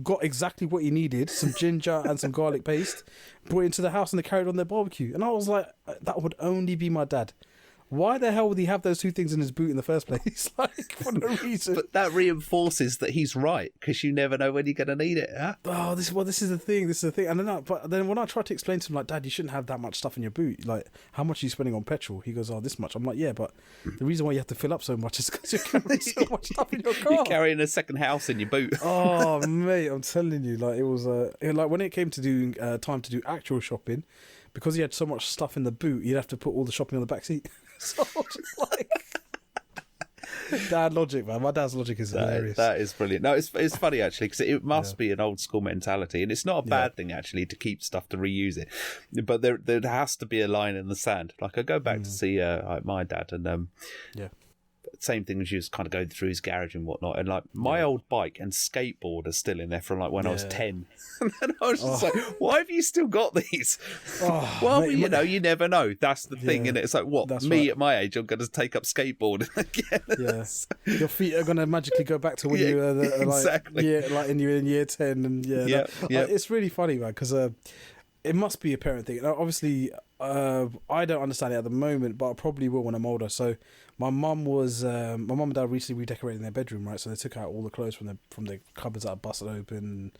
got exactly what he needed, some ginger and some garlic paste, brought it into the house, and they carried on their barbecue. And I was like, that would only be my dad. Why the hell would he have those 2 things in his boot in the first place? Like, for no reason. But that reinforces that he's right, because you never know when you're going to need it. Huh? Oh, this is the thing. But then when I tried to explain to him, like, Dad, you shouldn't have that much stuff in your boot. Like, how much are you spending on petrol? He goes, oh, this much. I'm like, yeah, but the reason why you have to fill up so much is because you're carrying so much stuff in your car. You're carrying a second house in your boot. Oh, mate, I'm telling you, like, it was like when it came to doing time to do actual shopping, because he had so much stuff in the boot, you'd have to put all the shopping on the back seat. So I was just like, dad logic, man. My dad's logic is hilarious. That is brilliant. No, it's funny actually, because it must be an old school mentality, and it's not a bad thing actually to keep stuff to reuse it. But there has to be a line in the sand. Like I go back to see my dad, and same thing as you was kind of going through his garage and whatnot, and like my old bike and skateboard are still in there from like when I was 10. And then I was just like, why have you still got these? Well, mate, you never know. That's the thing, and it's like, what, at my age, I'm going to take up skateboarding again. Your feet are going to magically go back to when you were exactly. like in year 10, and it's really funny, man, because it must be a parent thing. Now, obviously, I don't understand it at the moment, but I probably will when I'm older. So my mum and dad recently redecorated their bedroom, right? So they took out all the clothes from the cupboards that are busted open,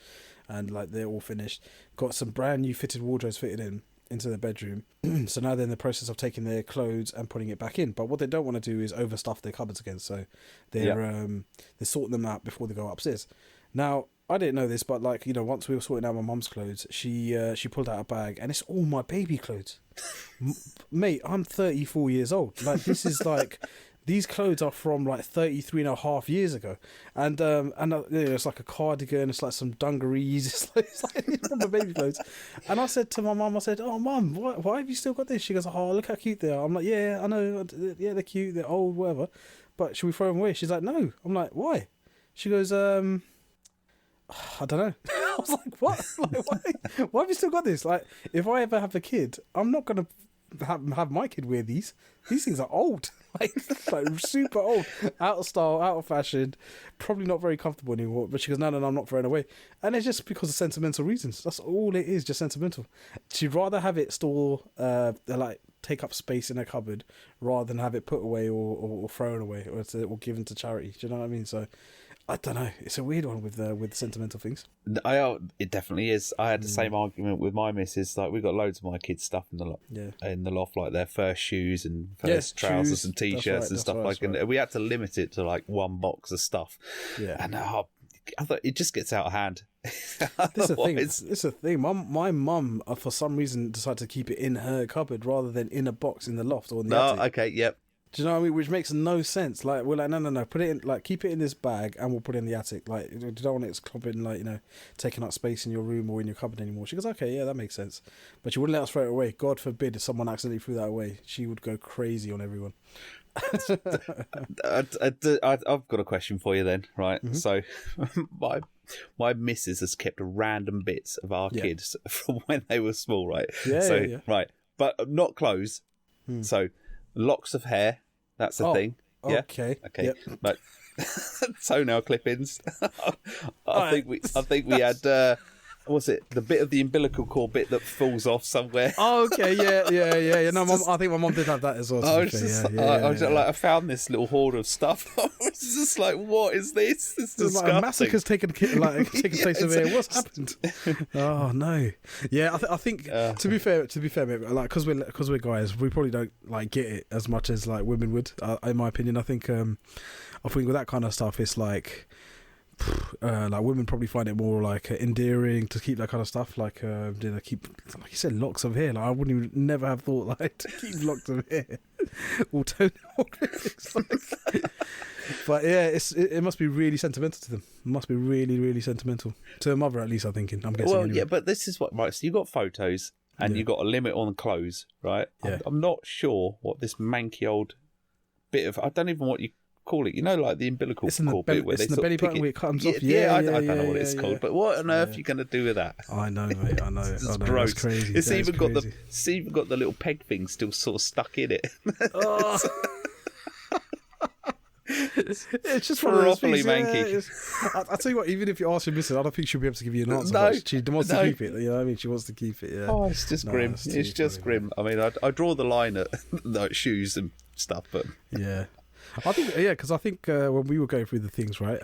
and like they're all finished. Got some brand new fitted wardrobes fitted into their bedroom. So now they're in the process of taking their clothes and putting it back in. But what they don't want to do is overstuff their cupboards again. So they're sorting them out before they go upstairs. Now, I didn't know this, but once we were sorting out my mum's clothes, she pulled out a bag, and it's all my baby clothes. Mate, I'm 34 years old. Like, this is like, these clothes are from like 33 and a half years ago, and it's like a cardigan, it's like some dungarees, it's like from my baby clothes. And I said to my mum, "Oh, mum, why have you still got this?" She goes, "Oh, look how cute they are." I'm like, "Yeah, I know, yeah, they're cute, they're old, whatever, but should we throw them away?" She's like, "No." I'm like, "Why?" She goes, I don't know. I was like, what? Like, why have you still got this? Like, if I ever have a kid, I'm not going to have my kid wear these. These things are old. like super old. Out of style, out of fashion. Probably not very comfortable anymore. But she goes, no, I'm not throwing away. And it's just because of sentimental reasons. That's all it is, just sentimental. She'd rather have it take up space in her cupboard rather than have it put away or thrown away or given to charity. Do you know what I mean? So I don't know. It's a weird one with sentimental things. It definitely is. I had the same argument with my missus. Like, we got loads of my kids' stuff in the loft, like their first shoes and first trousers and t-shirts and stuff and we had to limit it to like one box of stuff. Yeah, and I thought it just gets out of hand. This is a thing. My mum, for some reason, decided to keep it in her cupboard rather than in a box in the loft or in the attic. Okay, yep. Do you know what I mean? Which makes no sense. Like, we're like, no, put it in, like, keep it in this bag and we'll put it in the attic. Like, you don't want it clopping, like, you know, taking up space in your room or in your cupboard anymore. She goes, okay, yeah, that makes sense. But she wouldn't let us throw it away. God forbid if someone accidentally threw that away. She would go crazy on everyone. I've got a question for you then, right? Mm-hmm. So, my missus has kept random bits of our kids from when they were small, right? Yeah. Right, but not clothes. So, locks of hair, that's a thing. Yeah. Okay. Yep. But toenail clippings. I think we had. What's it? The bit of the umbilical cord bit that falls off somewhere. Oh, okay, yeah. No, I think my mom did have that as well. I found this little hoard of stuff. I was just like, what is this? This is disgusting. Like a massacre's taken place over here. What's happened? Oh no. Yeah, I think to be fair, mate, like because we're guys, we probably don't like get it as much as like women would. In my opinion, I think with that kind of stuff, it's like women probably find it more like endearing to keep that kind of stuff, like keep, like you said, locks of hair. Like I wouldn't even never have thought like to keep locks of hair or toenail clippings. But yeah, it must be really sentimental to them. It must be really, really sentimental to her mother, at least. I'm guessing. Well, anyway. Yeah, but this is what, right? So you got photos and you got a limit on clothes, right? Yeah. I'm not sure what this manky old bit of, I don't even know what you call it, you know, like the umbilical cord bit where they the sort belly of pick button it. where it comes off. I don't know what it's called, but what on earth are you going to do with that? I know, mate. I know. It's gross. That's crazy. It's even got the little peg thing still sort of stuck in it. Oh. It's just properly manky. I tell you what, even if you ask your missus, I don't think she'll be able to give you an answer. No, she wants to keep it. You know what I mean? She wants to keep it. Yeah. Oh, it's just grim. It's just grim. I mean, I draw the line at like shoes and stuff, but yeah. I think because I think when we were going through the things, right,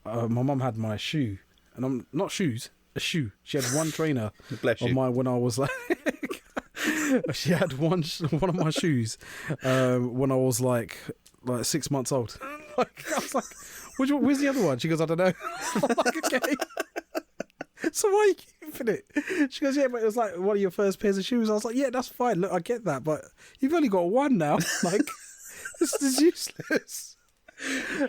my mum had my shoe, and I'm not shoes, a shoe. She had one trainer of mine when I was like, she had one of my shoes when I was like 6 months old. I was like, where's the other one? She goes, I don't know. I'm like, okay. So why are you keeping it? She goes, yeah, but it was like one of your first pairs of shoes. I was like, yeah, that's fine. Look, I get that, but you've only got one now. Like. This is useless.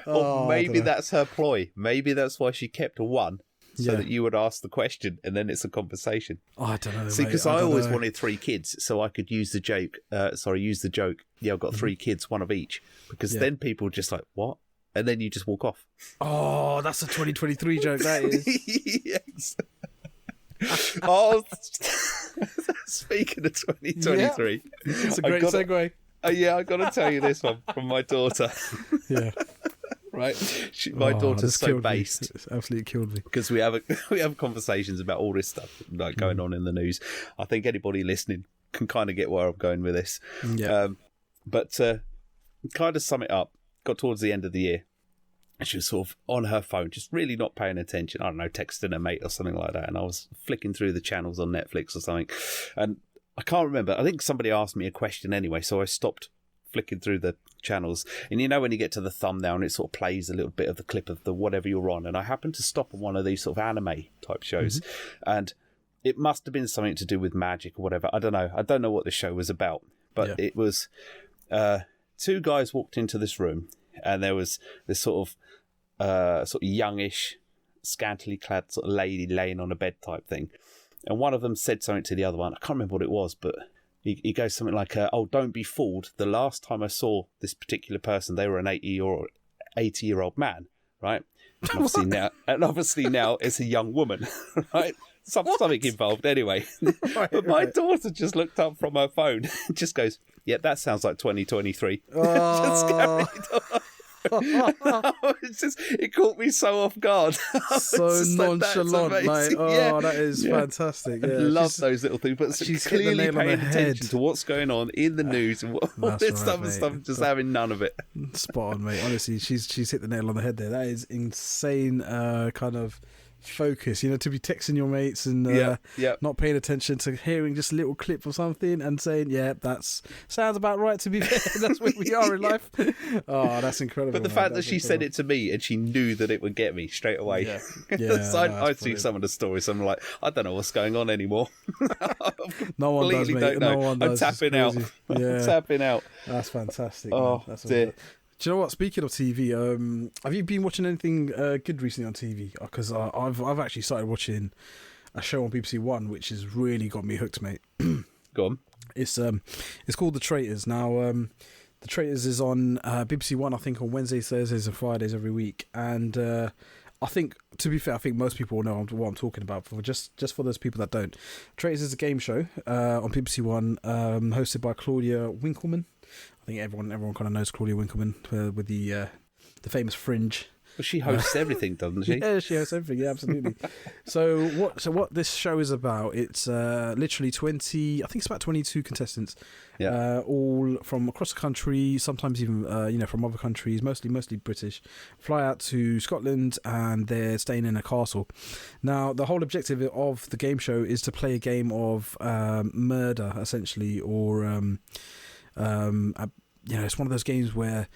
Or maybe that's her ploy. Maybe that's why she kept one, so that you would ask the question and then it's a conversation. Oh, I don't know. See, because I always wanted 3 kids, so I could use the joke. Yeah, I've got 3 kids, one of each, because then people just like, what? And then you just walk off. Oh, that's a 2023 joke. That is. Yes. Oh, speaking of 2023, it's a great segue. I got to tell you this one from my daughter. Yeah. Right? My daughter's so based. It's absolutely killed me. Because we have conversations about all this stuff like going on in the news. I think anybody listening can kind of get where I'm going with this. Yeah. But kind of sum it up, got towards the end of the year, and she was sort of on her phone, just really not paying attention. I don't know, texting a mate or something like that. And I was flicking through the channels on Netflix or something. And I can't remember. I think somebody asked me a question anyway, so I stopped flicking through the channels. And you know when you get to the thumbnail and it sort of plays a little bit of the clip of the whatever you're on, and I happened to stop on one of these sort of anime type shows, and it must have been something to do with magic or whatever. I don't know what the show was about, but it was 2 guys walked into this room, and there was this sort of youngish, scantily clad sort of lady laying on a bed type thing. And one of them said something to the other one. I can't remember what it was, but he goes something like, oh, don't be fooled. The last time I saw this particular person, they were an 80-year-old man, right? And obviously now it's a young woman, right? Something involved anyway. But my daughter just looked up from her phone and just goes, yeah, that sounds like 2023. Just carried on. It caught me so off guard. So nonchalant, that is fantastic. Yeah, I love those little things, but she's clearly paying attention to what's going on in the news and all this stuff, just having none of it. Spot on, mate. Honestly, she's hit the nail on the head there. That is insane kind of focus, to be texting your mates and not paying attention to hearing just a little clip of something and saying, yeah, that sounds about right, to be fair. That's where we are in life. Oh, that's incredible. But the fact that she said it to me and she knew that it would get me straight away. Yeah. So I see some of the stories, I'm like, I don't know what's going on anymore. No one does, mate. Don't know. No one does. I'm tapping out. Yeah. I'm tapping out. That's fantastic. Oh, that's dear. fantastic. Do you know what? Speaking of TV, have you been watching anything good recently on TV? Because I've actually started watching a show on BBC One, which has really got me hooked, mate. Go on. It's called The Traitors. Now, The Traitors is on BBC One, I think, on Wednesdays, Thursdays, and Fridays every week. And I think, to be fair, I think most people know what I'm talking about. For just for those people that don't, Traitors is a game show on BBC One, hosted by Claudia Winkleman. I think everyone kind of knows Claudia Winkleman with the famous Fringe. Well, she hosts everything, doesn't she? Yeah, she hosts everything. Yeah, absolutely. So what this show is about? It's literally 20. I think it's about 22 contestants. Yeah. All from across the country. Sometimes even from other countries. Mostly British. Fly out to Scotland and they're staying in a castle. Now the whole objective of the game show is to play a game of murder, essentially, or it's one of those games where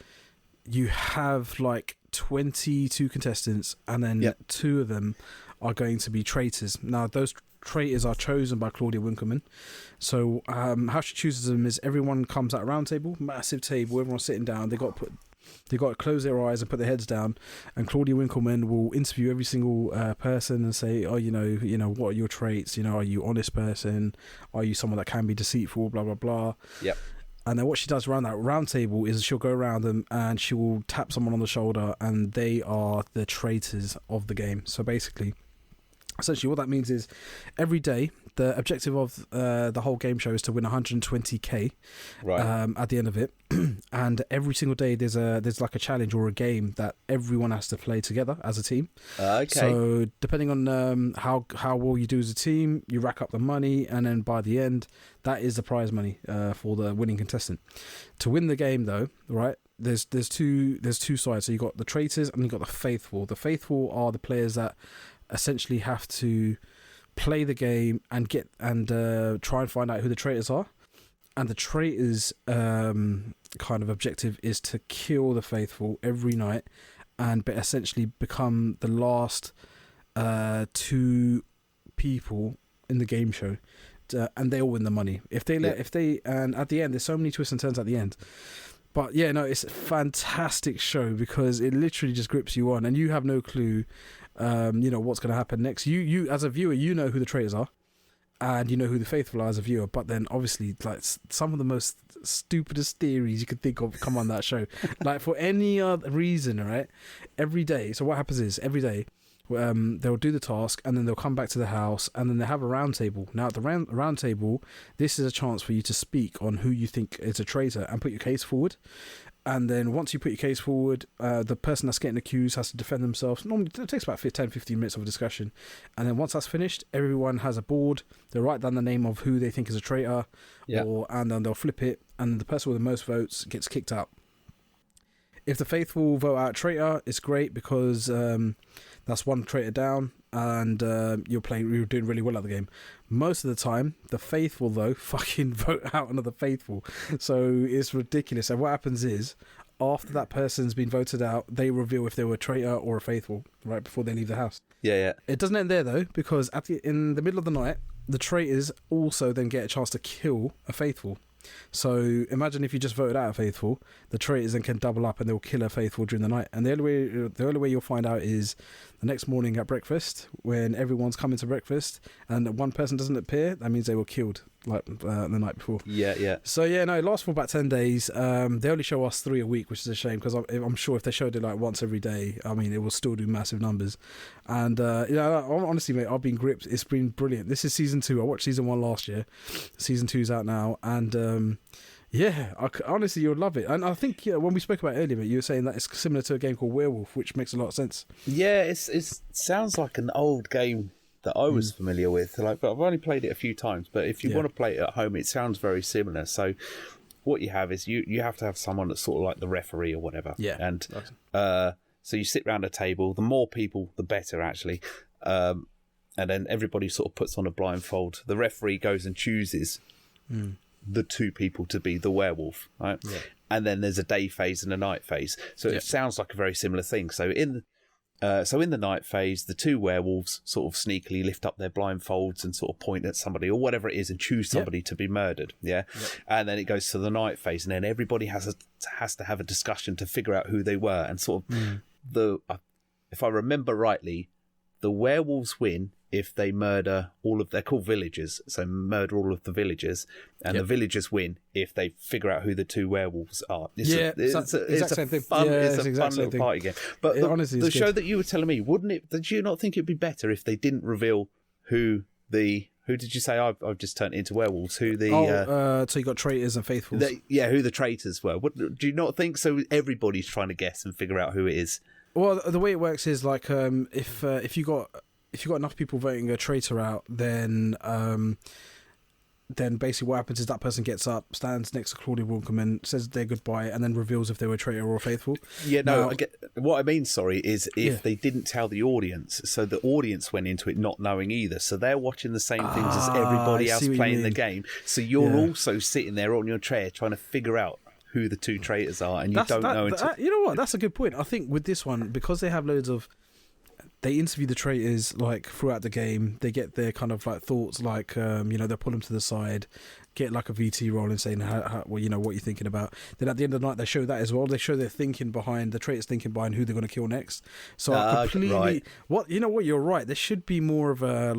you have like 22 contestants and then 2 of them are going to be traitors. Now those traitors are chosen by Claudia Winkleman. So how she chooses them is everyone comes at a round table, massive table, everyone's sitting down. They got to close their eyes and put their heads down, and Claudia Winkleman will interview every single person and say, oh, what are your traits? Are you an honest person? Are you someone that can be deceitful? Blah blah blah. Yep. And then what she does around that round table is she'll go around them and she will tap someone on the shoulder, and they are the traitors of the game. So basically, essentially what that means is every day, the objective of the whole game show is to win 120k at the end of it. And every single day there's like a challenge or a game that everyone has to play together as a team. Okay. So depending on how well you do as a team, you rack up the money, and then by the end, that is the prize money for the winning contestant. To win the game, though, right? There's two sides. So you got the traitors and you got the faithful. The faithful are the players that essentially have to play the game and try and find out who the traitors are. And the traitors' kind of objective is to kill the faithful every night and essentially become the last 2 people in the game show. And they'll win the money and at the end there's so many twists and turns at the end. But yeah, no, it's a fantastic show because it literally just grips you on, and you have no clue what's going to happen next. You as a viewer, you know who the traitors are, and you know who the faithful are as a viewer. But then obviously, like, some of the most stupidest theories you could think of come on that show. Like, for any other reason, right? Every day. So what happens is every day, they'll do the task and then they'll come back to the house and then they have a round table. Now at the round table, this is a chance for you to speak on who you think is a traitor and put your case forward. And then once you put your case forward, the person that's getting accused has to defend themselves. Normally it takes about 10-15 minutes of a discussion. And then once that's finished, everyone has a board. They'll write down the name of who they think is a traitor, and then they'll flip it, and the person with the most votes gets kicked out. If the faithful vote out traitor, it's great because that's one traitor down, and you're doing really well at the game. Most of the time, the faithful, though, fucking vote out another faithful. So it's ridiculous. And what happens is, after that person's been voted out, they reveal if they were a traitor or a faithful, right before they leave the house. Yeah. It doesn't end there, though, because in the middle of the night, the traitors also then get a chance to kill a faithful. So imagine if you just voted out a faithful, the traitors then can double up and they'll kill a faithful during the night. And the only way you'll find out is the next morning at breakfast, when everyone's coming to breakfast and one person doesn't appear. That means they were killed the night before. Yeah. So yeah, no, it lasts for about 10 days. They only show us 3 a week, which is a shame because I'm sure if they showed it like once every day, I mean, it will still do massive numbers. And honestly, mate, I've been gripped. It's been brilliant. This is season 2. I watched season 1 last year. Season 2's out now, and honestly, you'll love it. And I think when we spoke about it earlier, you were saying that it's similar to a game called Werewolf, which makes a lot of sense. Yeah, it sounds like an old game that I was familiar with. But I've only played it a few times. But if you want to play it at home, it sounds very similar. So what you have is you have to have someone that's sort of like the referee or whatever. Yeah. And so you sit around a table. The more people, the better, actually. And then everybody sort of puts on a blindfold. The referee goes and chooses the two people to be the werewolf, right? Yeah. And then there's a day phase and a night phase. So it sounds like a very similar thing. So in the night phase, the two werewolves sort of sneakily lift up their blindfolds and sort of point at somebody or whatever it is and choose somebody to be murdered. Yeah. Yep. And then it goes to the night phase, and then everybody has to have a discussion to figure out who they were. And sort of if I remember rightly, the werewolves win if they murder they're called villagers, so murder all of the villagers, and the villagers win if they figure out who the two werewolves are. It's a fun little party game. But the show that you were telling me, did you not think it'd be better if they didn't reveal who did you say I've just turned into werewolves? Who the so you got traitors and faithfuls. Who the traitors were. Do you not think so? Everybody's trying to guess and figure out who it is. Well, the way it works is like if you got enough people voting a traitor out, then basically what happens is that person gets up, stands next to Claudia Walkerman, says their goodbye, and then reveals if they were a traitor or faithful. Yeah, no, what I mean, is if they didn't tell the audience, so the audience went into it not knowing either, so they're watching the same things as everybody else playing the game, so you're also sitting there on your chair trying to figure out who the two traitors are, and you don't know until... You know what, that's a good point. I think with this one, because they have loads of... They interview the traitors like throughout the game. They get their kind of like thoughts, like they'll pull them to the side, get like a VT roll and saying what you're thinking about. Then at the end of the night, they show that as well. They show their thinking behind the traitors, thinking behind who they're going to kill next. So completely, you're right. There should be more of a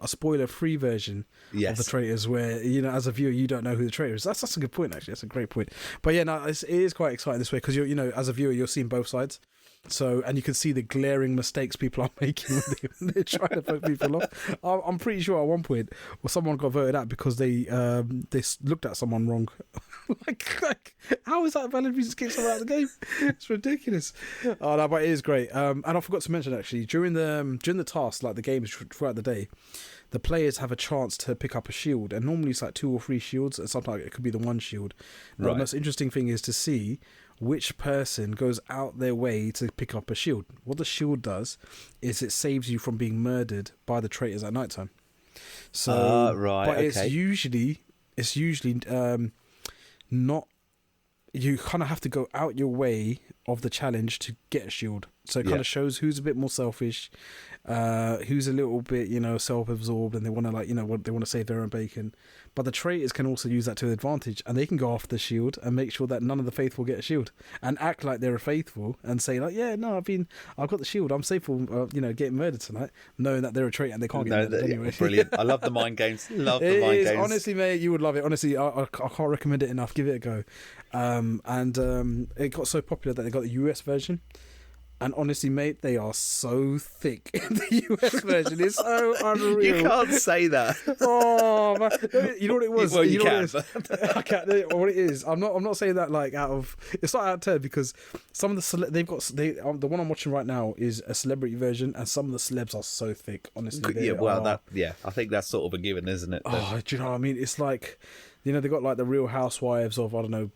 spoiler-free version of the traitors, where as a viewer you don't know who the traitor is. That's a good point, actually. That's a great point. But yeah, no, it is quite exciting this way because as a viewer you're seeing both sides. So, and you can see the glaring mistakes people are making when they're trying to vote people off. I'm pretty sure at one point, someone got voted out because they looked at someone wrong. like, how is that a valid reason to kick someone out of the game? It's ridiculous. Oh no, but it is great. And I forgot to mention actually during the task, like the games throughout the day, the players have a chance to pick up a shield, and normally it's like 2 or 3 shields, and sometimes it could be the one shield. The most interesting thing is to see which person goes out their way to pick up a shield. What the shield does is it saves you from being murdered by the traitors at nighttime. So, it's usually not. You kind of have to go out your way of the challenge to get a shield. So it kind of shows who's a bit more selfish, who's a little bit, self-absorbed, and they want to they want to save their own bacon. But the traitors can also use that to their advantage, and they can go after the shield and make sure that none of the faithful get a shield, and act like they're a faithful and say like, yeah, no, I've got the shield, I'm safe from getting murdered tonight, knowing that they're a traitor and they can't get murdered anyway. Brilliant. I love the mind games. Games. Honestly, mate, you would love it. Honestly, I can't recommend it enough. Give it a go. It got so popular that they got the US version. And honestly, mate, they are so thick in the US version. It's so unreal. You can't say that. Oh, man. You know what it was? Well, you can. I can't. What it is, I'm not saying that like out of. It's not out of turn because some of the the one I'm watching right now is a celebrity version, and some of the celebs are so thick. Honestly, I think that's sort of a given, isn't it? Oh, do you know what I mean? It's like. They got like the Real Housewives of, I don't know,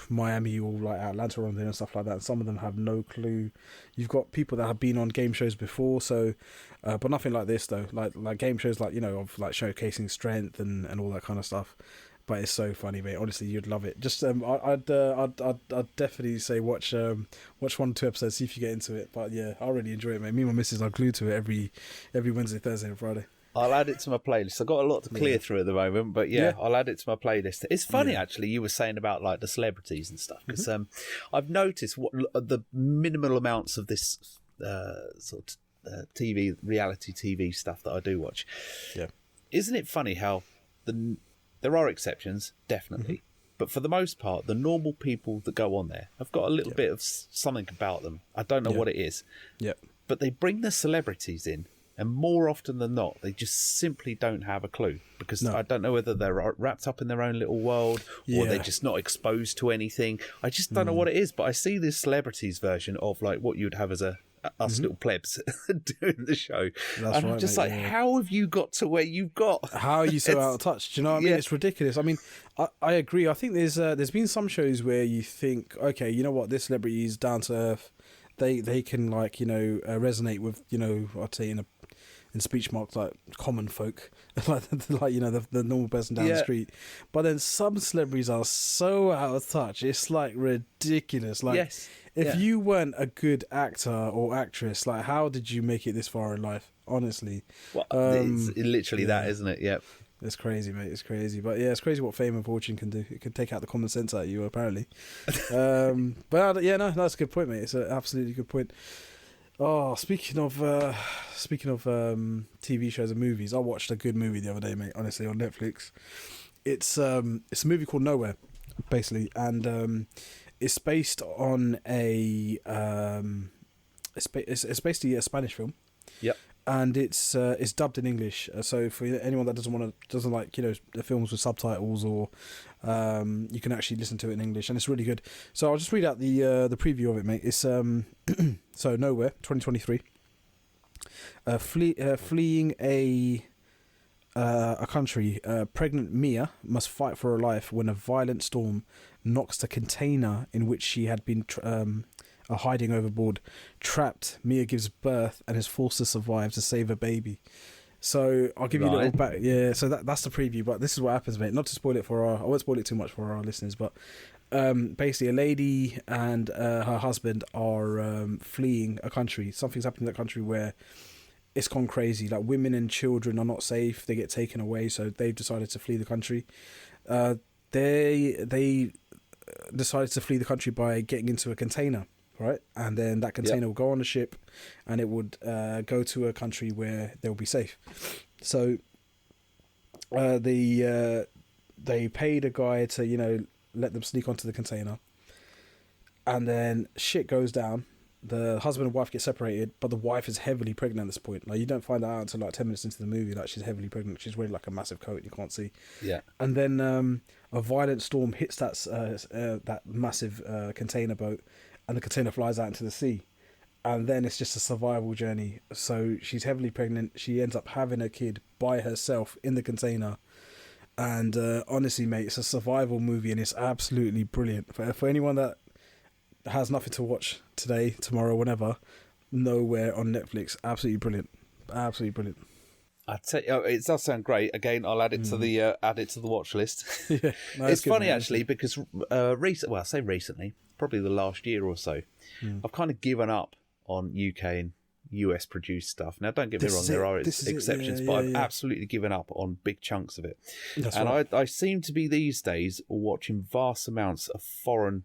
Miami or like Atlanta or something and stuff like that. And some of them have no clue. You've got people that have been on game shows before, so, but nothing like this though. Like game shows, like of like showcasing strength and all that kind of stuff. But it's so funny, mate. Honestly, you'd love it. Just I'd definitely say watch 1 or 2 episodes, see if you get into it. But yeah, I really enjoy it, mate. Me and my missus are glued to it every Wednesday, Thursday, and Friday. I'll add it to my playlist. I've got a lot to clear through at the moment, but I'll add it to my playlist. It's funny, actually, you were saying about like the celebrities and stuff, because I've noticed what the minimal amounts of this reality TV stuff that I do watch. Yeah, isn't it funny how there are exceptions, definitely, but for the most part, the normal people that go on there have got a little bit of something about them. I don't know what it is. Yeah, but they bring the celebrities in. And more often than not, they just simply don't have a clue, because I don't know whether they're wrapped up in their own little world or they're just not exposed to anything. I just don't know what it is. But I see this celebrities version of like what you'd have as us little plebs doing the show. And I'm just how have you got to where you've got? How are you so out of touch? Do you know what I mean? It's ridiculous. I mean, I agree. I think there's been some shows where you think, okay, you know what, this celebrity is down to earth. they can like resonate with I'd say in speech marks like common folk, like the normal person down the street. But then some celebrities are so out of touch, it's like ridiculous. Like if you weren't a good actor or actress, like how did you make it this far in life? Honestly, well, it's literally that, isn't it? Yep. It's crazy, mate. It's crazy. But yeah, it's crazy what fame and fortune can do. It can take out the common sense out of you, apparently. But yeah, no, that's a good point, mate. It's an absolutely good point. Oh, speaking of TV shows and movies, I watched a good movie the other day, mate. Honestly, on Netflix. It's a movie called Nowhere, basically, and it's based on it's basically a Spanish film. Yep. And it's dubbed in English. So for anyone that doesn't like the films with subtitles, or you can actually listen to it in English, and it's really good. So I'll just read out the preview of it, mate. It's so Nowhere, 2023. Fleeing a country, pregnant Mia must fight for her life when a violent storm knocks the container in which she had been hiding overboard. Trapped, Mia gives birth and is forced to survive to save her baby. So I'll give you a little back. Yeah, so that's the preview. But this is what happens, mate. Not to spoil it I won't spoil it too much for our listeners. But basically, a lady and her husband are fleeing a country. Something's happening in that country where it's gone crazy. Like women and children are not safe. They get taken away. So they've decided to flee the country. They decided to flee the country by getting into a container. Right, and then that container will go on a ship, and it would go to a country where they'll be safe. So, they paid a guy to let them sneak onto the container, and then shit goes down. The husband and wife get separated, but the wife is heavily pregnant at this point. Like you don't find that out until like 10 minutes into the movie. Like she's heavily pregnant. She's wearing like a massive coat you can't see. Yeah, and then a violent storm hits that massive container boat. And the container flies out into the sea. And then it's just a survival journey. So she's heavily pregnant. She ends up having a kid by herself in the container. And honestly, mate, it's a survival movie and it's absolutely brilliant. For anyone that has nothing to watch today, tomorrow, whenever, Nowhere on Netflix. Absolutely brilliant. Absolutely brilliant. I tell you, it does sound great. Again, I'll add it to the watch list. Yeah, no, it's funny, man. actually, because I say recently, probably the last year or so, I've kind of given up on UK and US produced stuff. Now, don't get me wrong, there are exceptions, but I've absolutely given up on big chunks of it. That's and right. I seem to be these days watching vast amounts of foreign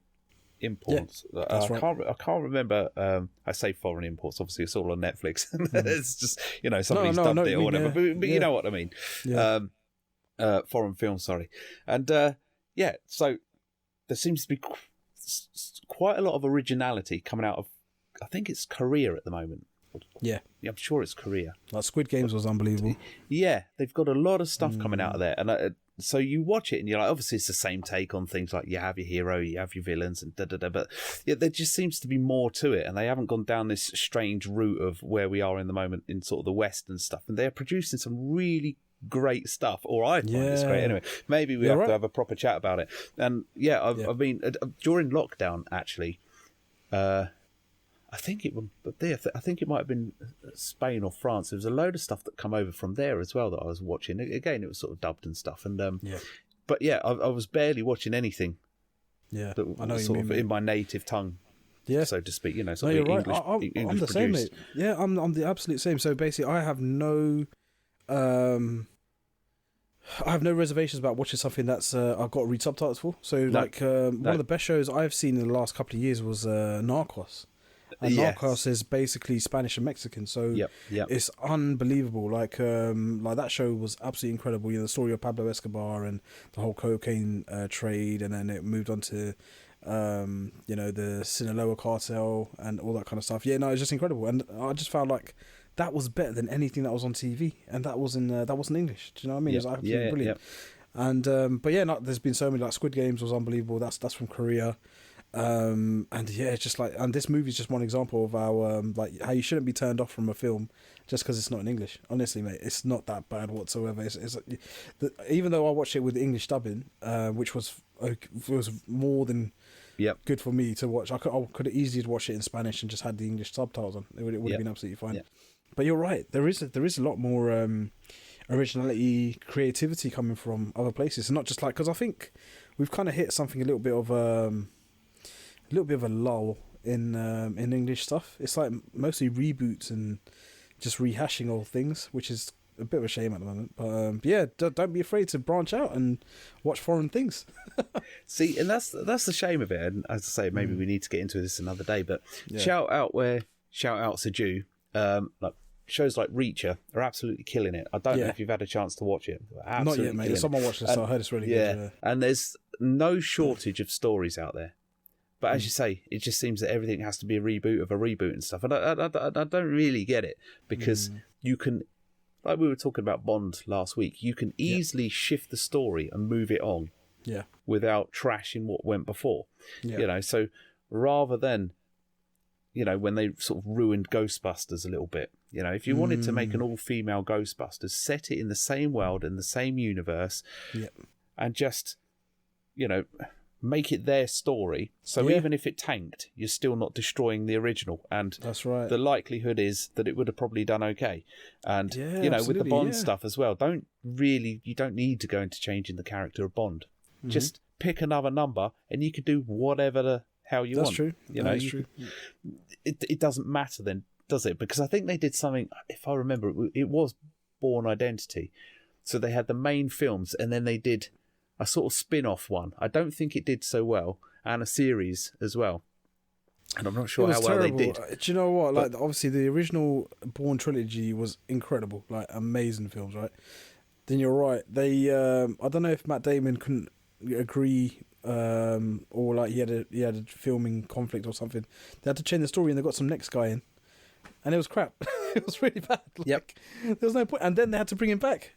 imports. that's I can't remember. I say foreign imports. Obviously, it's all on Netflix. It's just somebody's dubbed it or whatever. But you know what I mean. Yeah. Foreign films. Sorry, and so there seems to be quite a lot of originality coming out of. I think it's Korea at the moment. Yeah, I'm sure it's Korea. Like Squid Games was unbelievable. Yeah, they've got a lot of stuff coming out of there, and so you watch it and you're like, obviously it's the same take on things like you have your hero, you have your villains, and but yeah, there just seems to be more to it, and they haven't gone down this strange route of where we are in the moment in sort of the West and stuff, and they're producing some really great stuff, or I find it's great. Anyway, maybe we have to have a proper chat about it. And I mean, during lockdown, actually, I think it might have been Spain or France. There was a load of stuff that come over from there as well that I was watching. Again, it was sort of dubbed and stuff. And but yeah, I was barely watching anything. Yeah, that was sort of in my native tongue. Yeah, so to speak. Sort of you're English. Right. English I'm the produced. same, mate. Yeah, I'm the absolute same. So basically, I have no reservations about watching something that's I've got to read subtitles for. So one of the best shows I've seen in the last couple of years was Narcos. And Narcos is basically Spanish and Mexican, so it's unbelievable. Like that show was absolutely incredible. The story of Pablo Escobar and the whole cocaine trade, and then it moved on to the Sinaloa cartel and all that kind of stuff. Yeah, no, it's just incredible, and I just found like that was better than anything that was on TV, and that wasn't English. Do you know what I mean? It was absolutely brilliant. And there's been so many, like Squid Games was unbelievable. That's from Korea. It's just like, and this movie is just one example of our how you shouldn't be turned off from a film just because it's not in English. Honestly, mate, it's not that bad whatsoever. Even though I watched it with English dubbing, which was more than Yep. good for me to watch. I could have easily watched it in Spanish and just had the English subtitles on. It would have Yep. been absolutely fine. Yep. But you're right. There is a lot more originality, creativity coming from other places, and not just like, because I think we've kind of hit something a little bit of a lull in English stuff. It's like mostly reboots and just rehashing old things, which is a bit of a shame at the moment. But yeah, don't be afraid to branch out and watch foreign things. See, and that's the shame of it. And as I say, maybe we need to get into this another day. But Yeah. shout outs are due. Like shows like Reacher are absolutely killing it. I don't know Yeah. if you've had a chance to watch it. Not Absolutely yet, mate. killing Someone it. watched this, so I heard it's really Yeah, good. and there's no shortage of stories out there. But as you say, it just seems that everything has to be a reboot of a reboot and stuff. And I don't really get it, because you can, like we were talking about Bond last week, you can easily shift the story and move it on Yeah. without trashing what went before. Yeah. You know, so rather than, you know, when they sort of ruined Ghostbusters a little bit, you know, if you wanted to make an all-female Ghostbusters, set it in the same world, in the same universe, Yeah. and just, you know, make it their story. So Yeah. even if it tanked, you're still not destroying the original. And That's right. the likelihood is that it would have probably done okay. And, Yeah, you know, with the absolutely, Bond yeah. stuff as well, you don't need to go into changing the character of Bond. Mm-hmm. Just pick another number and you can do whatever the hell you That's want. true. You That know, is true. it doesn't matter then, does it? Because I think they did something, if I remember, it was Bourne Identity. So they had the main films and then they did a sort of spin-off one. I don't think it did so well, and a series as well. And I'm not sure It was how well terrible. they did. Do you know what? Like, obviously, the original Bourne trilogy was incredible. Like, amazing films, right? Then you're right. They, I don't know if Matt Damon couldn't agree, or like he had a filming conflict or something. They had to change the story, and they got some next guy in, and it was crap. It was really bad. Like, Yep. There was no point, and then they had to bring him back.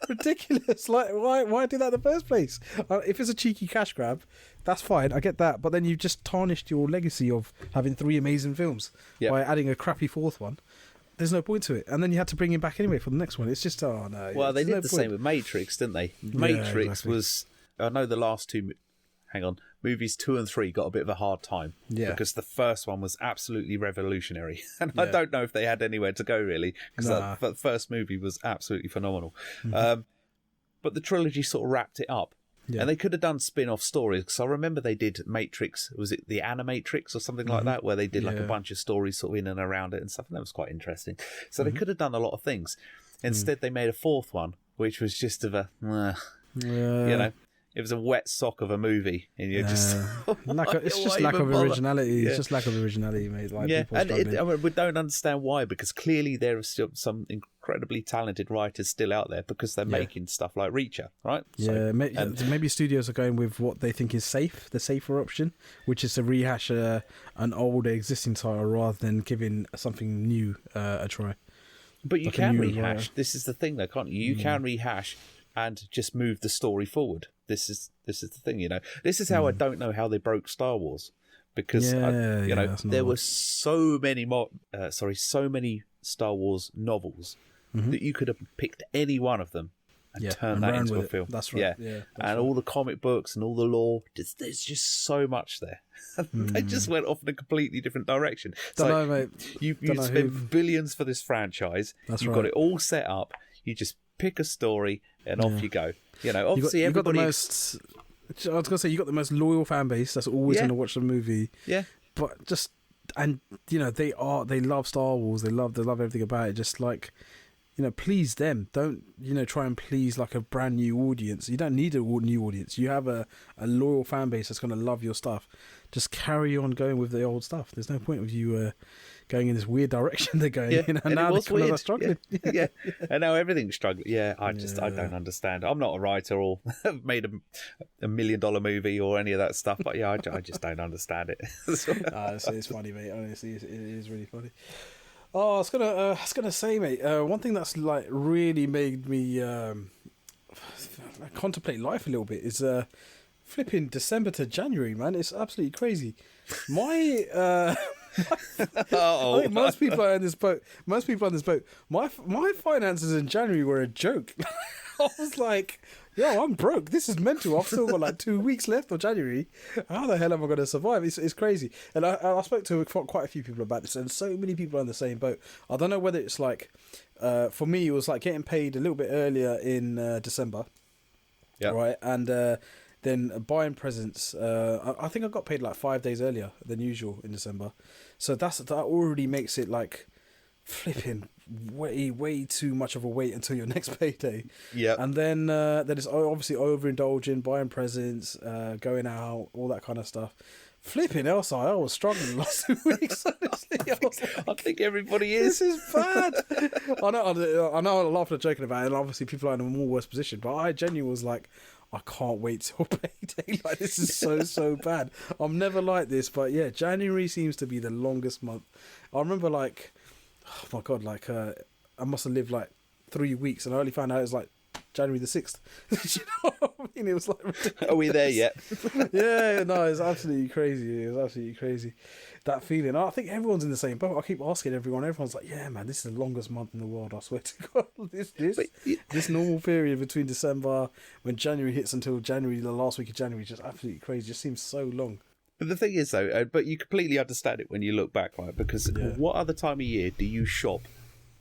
Ridiculous. Like, why do that in the first place? If it's a cheeky cash grab, that's fine, I get that, but then you've just tarnished your legacy of having 3 amazing films Yep. by adding a crappy 4th one. There's no point to it, and then you had to bring him back anyway for the next one. It's just, oh no. Well, they there's did no the point. same with Matrix, didn't they? Matrix exactly. was, I know the last two, movies 2 and 3 got a bit of a hard time. Yeah. Because the first one was absolutely revolutionary. And I Yeah. don't know if they had anywhere to go, really, because Nah. that first movie was absolutely phenomenal. Mm-hmm. But the trilogy sort of wrapped it up. Yeah. And they could have done spin-off stories, because I remember they did Matrix, was it the Animatrix or something like that, where they did like a Mm-hmm. Yeah. bunch of stories sort of in and around it and stuff, and that was quite interesting. So Mm-hmm. they could have done a lot of things. Instead, they made a 4th one, which was just of a, you know, it was a wet sock of a movie, and you're just... It's just why lack even of bother? originality. Yeah. It's just lack of originality, mate. Like, Yeah, people and struggling. I mean, we don't understand why, because clearly there are still some incredibly talented writers still out there, because they're making stuff like Reacher, right? Yeah, and- maybe studios are going with what they think is safe, the safer option, which is to rehash an older existing title rather than giving something new a try. But you like a can new rehash. writer. This is the thing, though, can't you? You can rehash and just move the story forward. This is the thing, you know. This is how I don't know how they broke Star Wars, because you know that's there not- were so many so many Star Wars novels that you could have picked any one of them and turned and that ran into a with it. film. That's right. Yeah, that's and all the comic books and all the lore. There's just so much there. They just went off in a completely different direction. It's Don't like, know, mate. You Don't know spent who- billions for this franchise. That's You've right. got it all set up. You just pick a story and off you go. You know, obviously you got the everybody. most. I was gonna say, you got the most loyal fan base that's always Yeah. going to watch the movie. Yeah. But just, and you know, they love Star Wars. They love everything about it. Just like, you know, please them. Don't, you know, try and please like a brand new audience. You don't need a new audience. You have a loyal fan base that's going to love your stuff. Just carry on going with the old stuff. There's no point of you going in this weird direction they're going in. And now it they're was kind of weird. struggling. Yeah. And now everything's struggling. Yeah, I don't understand. I'm not a writer or have made $1 million movie or any of that stuff, but yeah, I just don't understand it. It's funny, mate. Honestly, it is really funny. Oh, I was gonna say, mate. One thing that's like really made me contemplate life a little bit is flipping December to January, man. It's absolutely crazy. I think most people are in this boat. My finances in January were a joke. I was like, yo, I'm broke. This is mental. I've still got like 2 weeks left of January. How the hell am I going to survive? It's crazy. And I spoke to quite a few people about this, and so many people are in the same boat. I don't know whether it's like, for me, it was like getting paid a little bit earlier in December. Yeah. Right. And then buying presents. I think I got paid like 5 days earlier than usual in December. So that already makes it like flipping way too much of a wait until your next payday. Yeah. And then it's obviously overindulging, buying presents, going out, all that kind of stuff. Flipping else, I was struggling the last 2 weeks. Honestly, I think everybody is. This is bad. I know. A lot of people are joking about it, and obviously people are in a more worse position. But I genuinely was like, I can't wait till payday. Like, this is so bad. I'm never like this, but yeah, January seems to be the longest month. I remember, like, oh my god, like I must have lived like 3 weeks, and I only found out it was like January the 6th. You know what I mean? It was like ridiculous. Are we there yet? Yeah, no, it's absolutely crazy. It was absolutely crazy. That feeling. I think everyone's in the same boat. I keep asking everyone. Everyone's like, "Yeah, man, this is the longest month in the world. I swear to God, this normal period between December when January hits until January, the last week of January, is just absolutely crazy. It just seems so long." But the thing is, though, but you completely understand it when you look back, right? Because what other time of year do you shop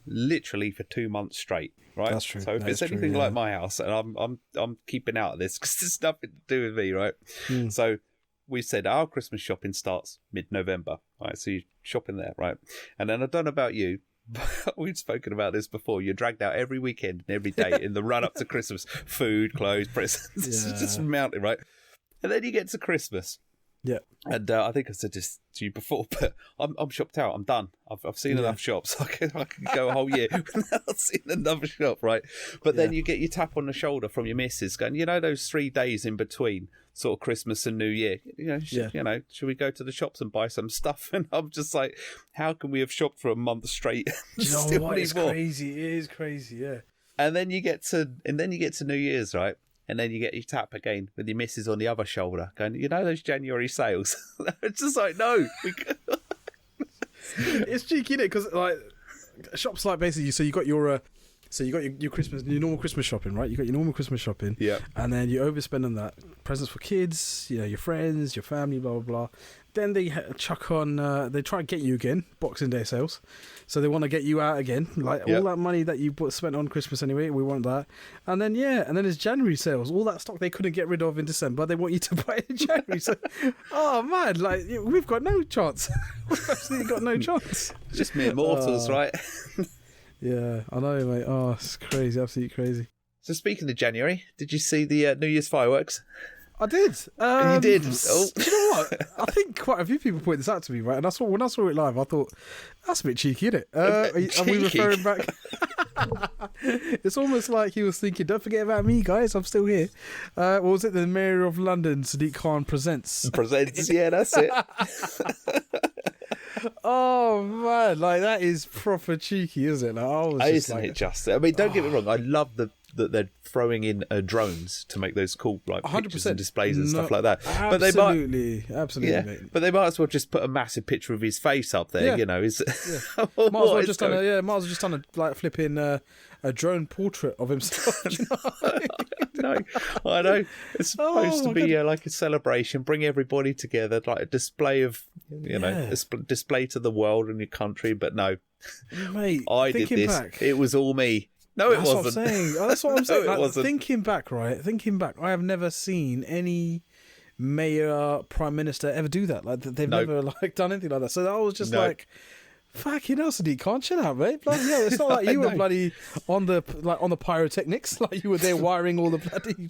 literally for 2 months straight, right? That's true. So if it's anything like my house, and I'm keeping out of this because there's nothing to do with me, right? So we said our Christmas shopping starts mid-November, right? So you're shopping there, right? And then I don't know about you, but we've spoken about this before. You're dragged out every weekend and every day in the run-up to Christmas. Food, clothes, presents. It's just mounting, right? And then you get to Christmas. Yeah. And I think I said this to you before, but I'm shopped out. I'm done. I've seen enough shops. I can go a whole year without seeing another shop, right? But then you get your tap on the shoulder from your missus going, you know, those 3 days in between sort of Christmas and New Year, should we go to the shops and buy some stuff? And I'm just like, how can we have shopped for a month straight? You know what? It's crazy. It is crazy, yeah. And then you get to New Year's, right? And then you get your tap again with your missus on the other shoulder going, you know those January sales? It's just like, no. It's cheeky, isn't it? Because like shops like basically, so you got your Christmas, your normal Christmas shopping, right? You got your normal Christmas shopping, yeah, and then you overspend on that. Presents for kids, you know, your friends, your family, blah blah blah. Then they chuck on, they try and get you again, Boxing Day sales. So they want to get you out again, like all that money that you spent on Christmas anyway. We want that, and then it's January sales. All that stock they couldn't get rid of in December, they want you to buy it in January. So, oh man, like we've got no chance. We've absolutely got no chance. Just mere mortals, right? Yeah, I know, mate. Oh, it's crazy, absolutely crazy. So speaking of January, did you see the New Year's fireworks? I did. And you did. Oh. Do you know what? I think quite a few people pointed this out to me, right? And when I saw it live, I thought, that's a bit cheeky, isn't it? Are we referring back? It's almost like he was thinking, don't forget about me, guys. I'm still here. What was it? The Mayor of London, Sadiq Khan presents. Yeah, that's it. Oh man, like that is proper cheeky, isn't it? Like, I was just Isn't it just? I mean, don't get me wrong. I love that they're throwing in drones to make those cool like 100% pictures and displays and stuff like that. Absolutely, Yeah, mate. but they might as well just put a massive picture of his face up there. Yeah. You know, Might as well just done a like flipping a drone portrait of himself. You know? I know. It's supposed to be like a celebration, bring everybody together, like a display of, display to the world and your country. But no, mate, I did this. Back, it was all me. No, it wasn't. That's what I'm saying. No, it like, wasn't. Thinking back, I have never seen any mayor, prime minister ever do that. Like they've never like done anything like that. So I was just like, fucking hell, Sadiq, can't chill out, mate. Bloody hell, it's not like you were bloody on the pyrotechnics, like you were there wiring all the bloody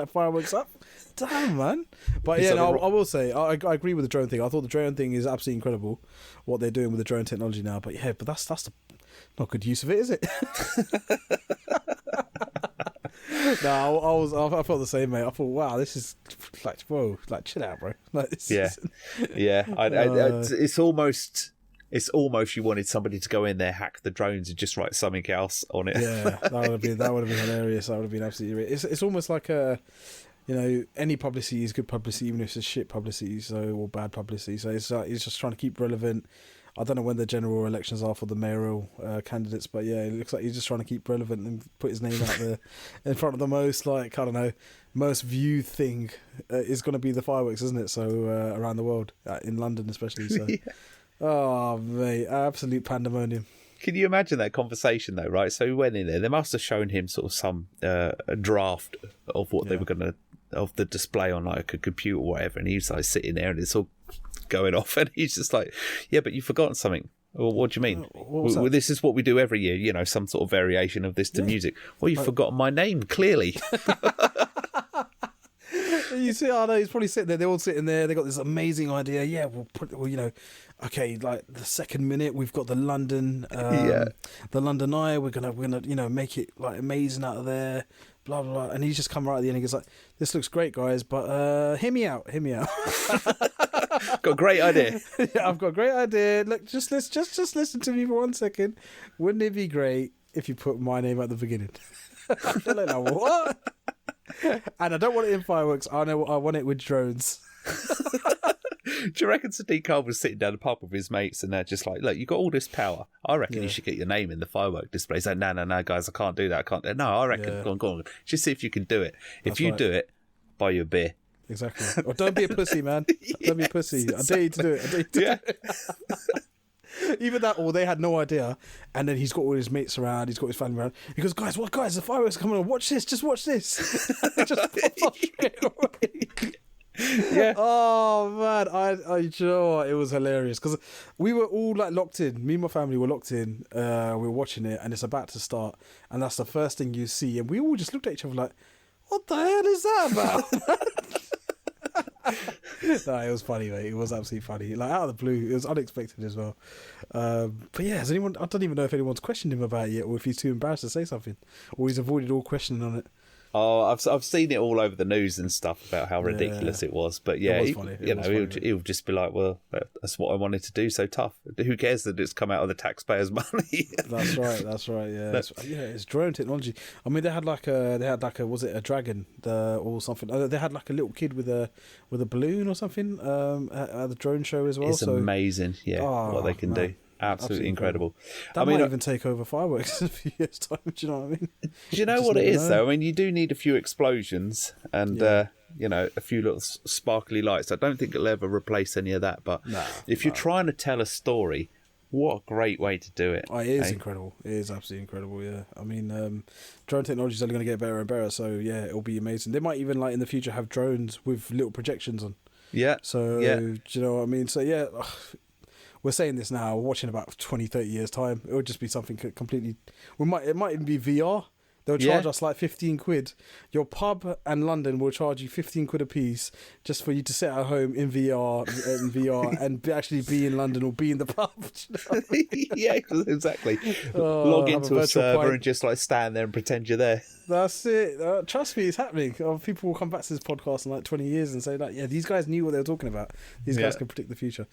fireworks up. Damn, man. But I will say I agree with the drone thing. I thought the drone thing is absolutely incredible what they're doing with the drone technology now. But that's the not good use of it, is it? No, I felt the same, mate. I thought, wow, this is like, whoa, like chill out, bro. Like, It's almost you wanted somebody to go in there, hack the drones, and just write something else on it. Yeah, that would have been hilarious. That would have been absolutely. It's almost like any publicity is good publicity, even if it's shit publicity, or bad publicity. So it's just trying to keep relevant. I don't know when the general elections are for the mayoral candidates, but yeah, it looks like he's just trying to keep relevant and put his name out there in front of the most, like, I don't know, most viewed thing is going to be the fireworks, isn't it? So around the world, in London especially. So, Yeah. Oh mate, absolute pandemonium. Can you imagine that conversation though, right? So he went in there. They must have shown him sort of some a draft of what they were going to, of the display on like a computer or whatever, and he's like sitting there and it's all going off, and he's just like, yeah, but you've forgotten something. Well, what do you mean? Well, this is what we do every year, you know, some sort of variation of this to music. Well, you've forgotten my name, clearly. You see, I know he's probably sitting there. They're all sitting there. They got this amazing idea. Yeah, well, you know, okay, like the second minute we've got the London, the London Eye. We're gonna, you know, make it like amazing out of there. Blah blah blah. And he's just come right at the end. He goes like, "This looks great, guys, but hear me out. Got a great idea. Yeah, I've got a great idea. Look, just listen to me for 1 second. Wouldn't it be great if you put my name at the beginning?" They're like, "No, what?" And I don't want it in fireworks. I want it with drones. Do you reckon Sadiq Khan was sitting down the pub with his mates and they're just like, look, you've got all this power. I reckon you should get your name in the firework display. He's like, no, guys, I can't do that. I can't do it. No, I reckon, go on. Just see if you can do it. If you do it, buy you a beer. Exactly. Or don't be a pussy, man. Don't be a pussy. I dare you to do it. I dare you to do it. Either that or they had no idea, and then he's got all his mates around, he's got his family around. He goes, guys, the fireworks are coming on. Watch this, just watch this. Just pops up straight away. Yeah. Oh man, I you know what? It was hilarious because we were all like locked in. Me and my family were locked in. We were watching it, and it's about to start, and that's the first thing you see, and we all just looked at each other like, "What the hell is that about?" No, it was funny, mate. It was absolutely funny. Like out of the blue, it was unexpected as well. But yeah, has anyone? I don't even know if anyone's questioned him about it yet, or if he's too embarrassed to say something, or he's avoided all questioning on it. Oh, I've seen it all over the news and stuff about how ridiculous it was. But yeah, he'll just be like, well, that's what I wanted to do. So tough. Who cares that it's come out of the taxpayers' money? That's right. Yeah, it's drone technology. I mean, they had like a was it a dragon or something? They had like a little kid with a balloon or something at the drone show as well. It's amazing. Yeah, what they can do. Absolutely incredible. That might even take over fireworks in a few years' time. Do you know what I mean? Do you know what it is, though? I mean, you do need a few explosions and, you know, a few little sparkly lights. I don't think it'll ever replace any of that. But if you're trying to tell a story, what a great way to do it. Oh, it is incredible. It is absolutely incredible, yeah. I mean, drone technology is only going to get better and better. So, yeah, it'll be amazing. They might even, like, in the future have drones with little projections on. Yeah. So, do you know what I mean? So, yeah... We're saying this now, we're watching about 20, 30 years' time. It would just be something completely... It might even be VR. They'll charge us like 15 quid. Your pub and London will charge you 15 quid a piece just for you to sit at home in VR and actually be in London or be in the pub. You know what I mean? Yeah, exactly. Log into a server and just like stand there and pretend you're there. That's it. Trust me, it's happening. People will come back to this podcast in like 20 years and say, like, yeah, these guys knew what they were talking about. These guys can predict the future.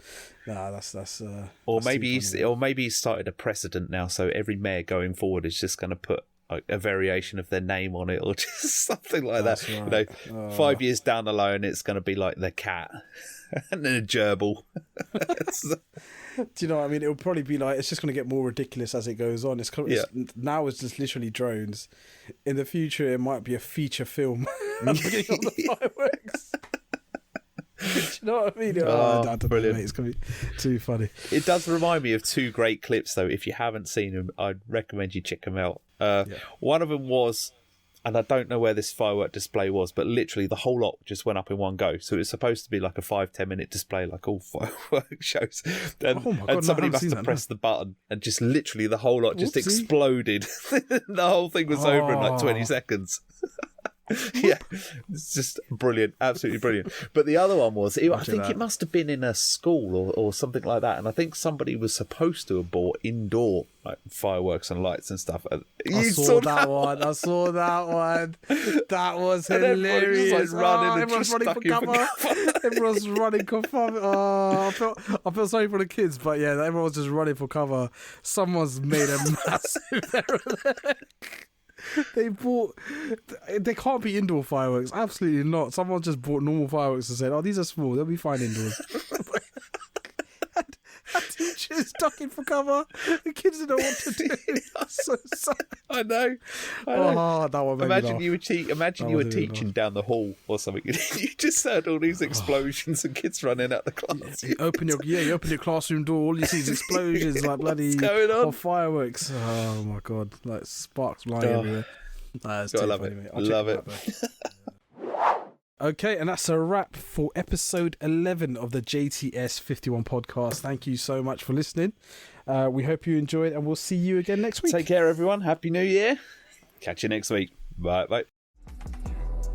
Nah, that's or maybe he's started a precedent now. So every mayor going forward is just going to put a variation of their name on it, or just something like that. Right. You know, 5 years down the line, it's going to be like the cat and then a gerbil. Do you know what I mean? It'll probably be like, it's just going to get more ridiculous as it goes on. Now it's just literally drones. In the future, it might be a feature film at the beginning of the fireworks. Do you know what I mean? Brilliant. It's going to be too funny. It does remind me of two great clips, though. If you haven't seen them, I'd recommend you check them out. One of them was, and I don't know where this firework display was, but literally the whole lot just went up in one go. So it was supposed to be like a 5-10 minute display, like all firework shows. And somebody must have pressed the button, and just literally the whole lot just exploded. The whole thing was over in like 20 seconds. Yeah, it's just brilliant, absolutely brilliant. But the other one was, I think it must have been in a school or something like that, and I think somebody was supposed to have bought indoor like fireworks and lights and stuff. I saw that one. That was hilarious. Everyone's running for cover. Everyone's running for cover. Oh, I felt sorry for the kids, but yeah, everyone's just running for cover. Someone's made a massive error there. They can't be indoor fireworks. Absolutely not. Someone just bought normal fireworks and said, oh, these are small. They'll be fine indoors. How do you teachers ducking for cover. The kids don't know what to do. So sad. I know. Oh, that one made me Imagine laugh. you were teaching down the hall or something. You just heard all these explosions and kids running out the class. You open your classroom door. All you see is explosions, like bloody going on? or fireworks. Oh my god, like sparks flying everywhere. That's I too love funny, it. mate. Love it. Okay, and that's a wrap for episode 11 of the JTS 51 podcast. Thank you so much for listening. We hope you enjoyed, and we'll see you again next week. Take care, everyone. Happy New Year. Catch you next week. Bye. Bye.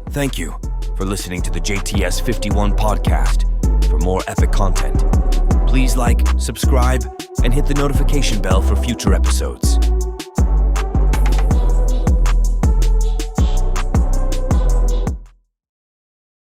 Thank you for listening to the JTS 51 podcast. For more epic content, please like, subscribe, and hit the notification bell for future episodes.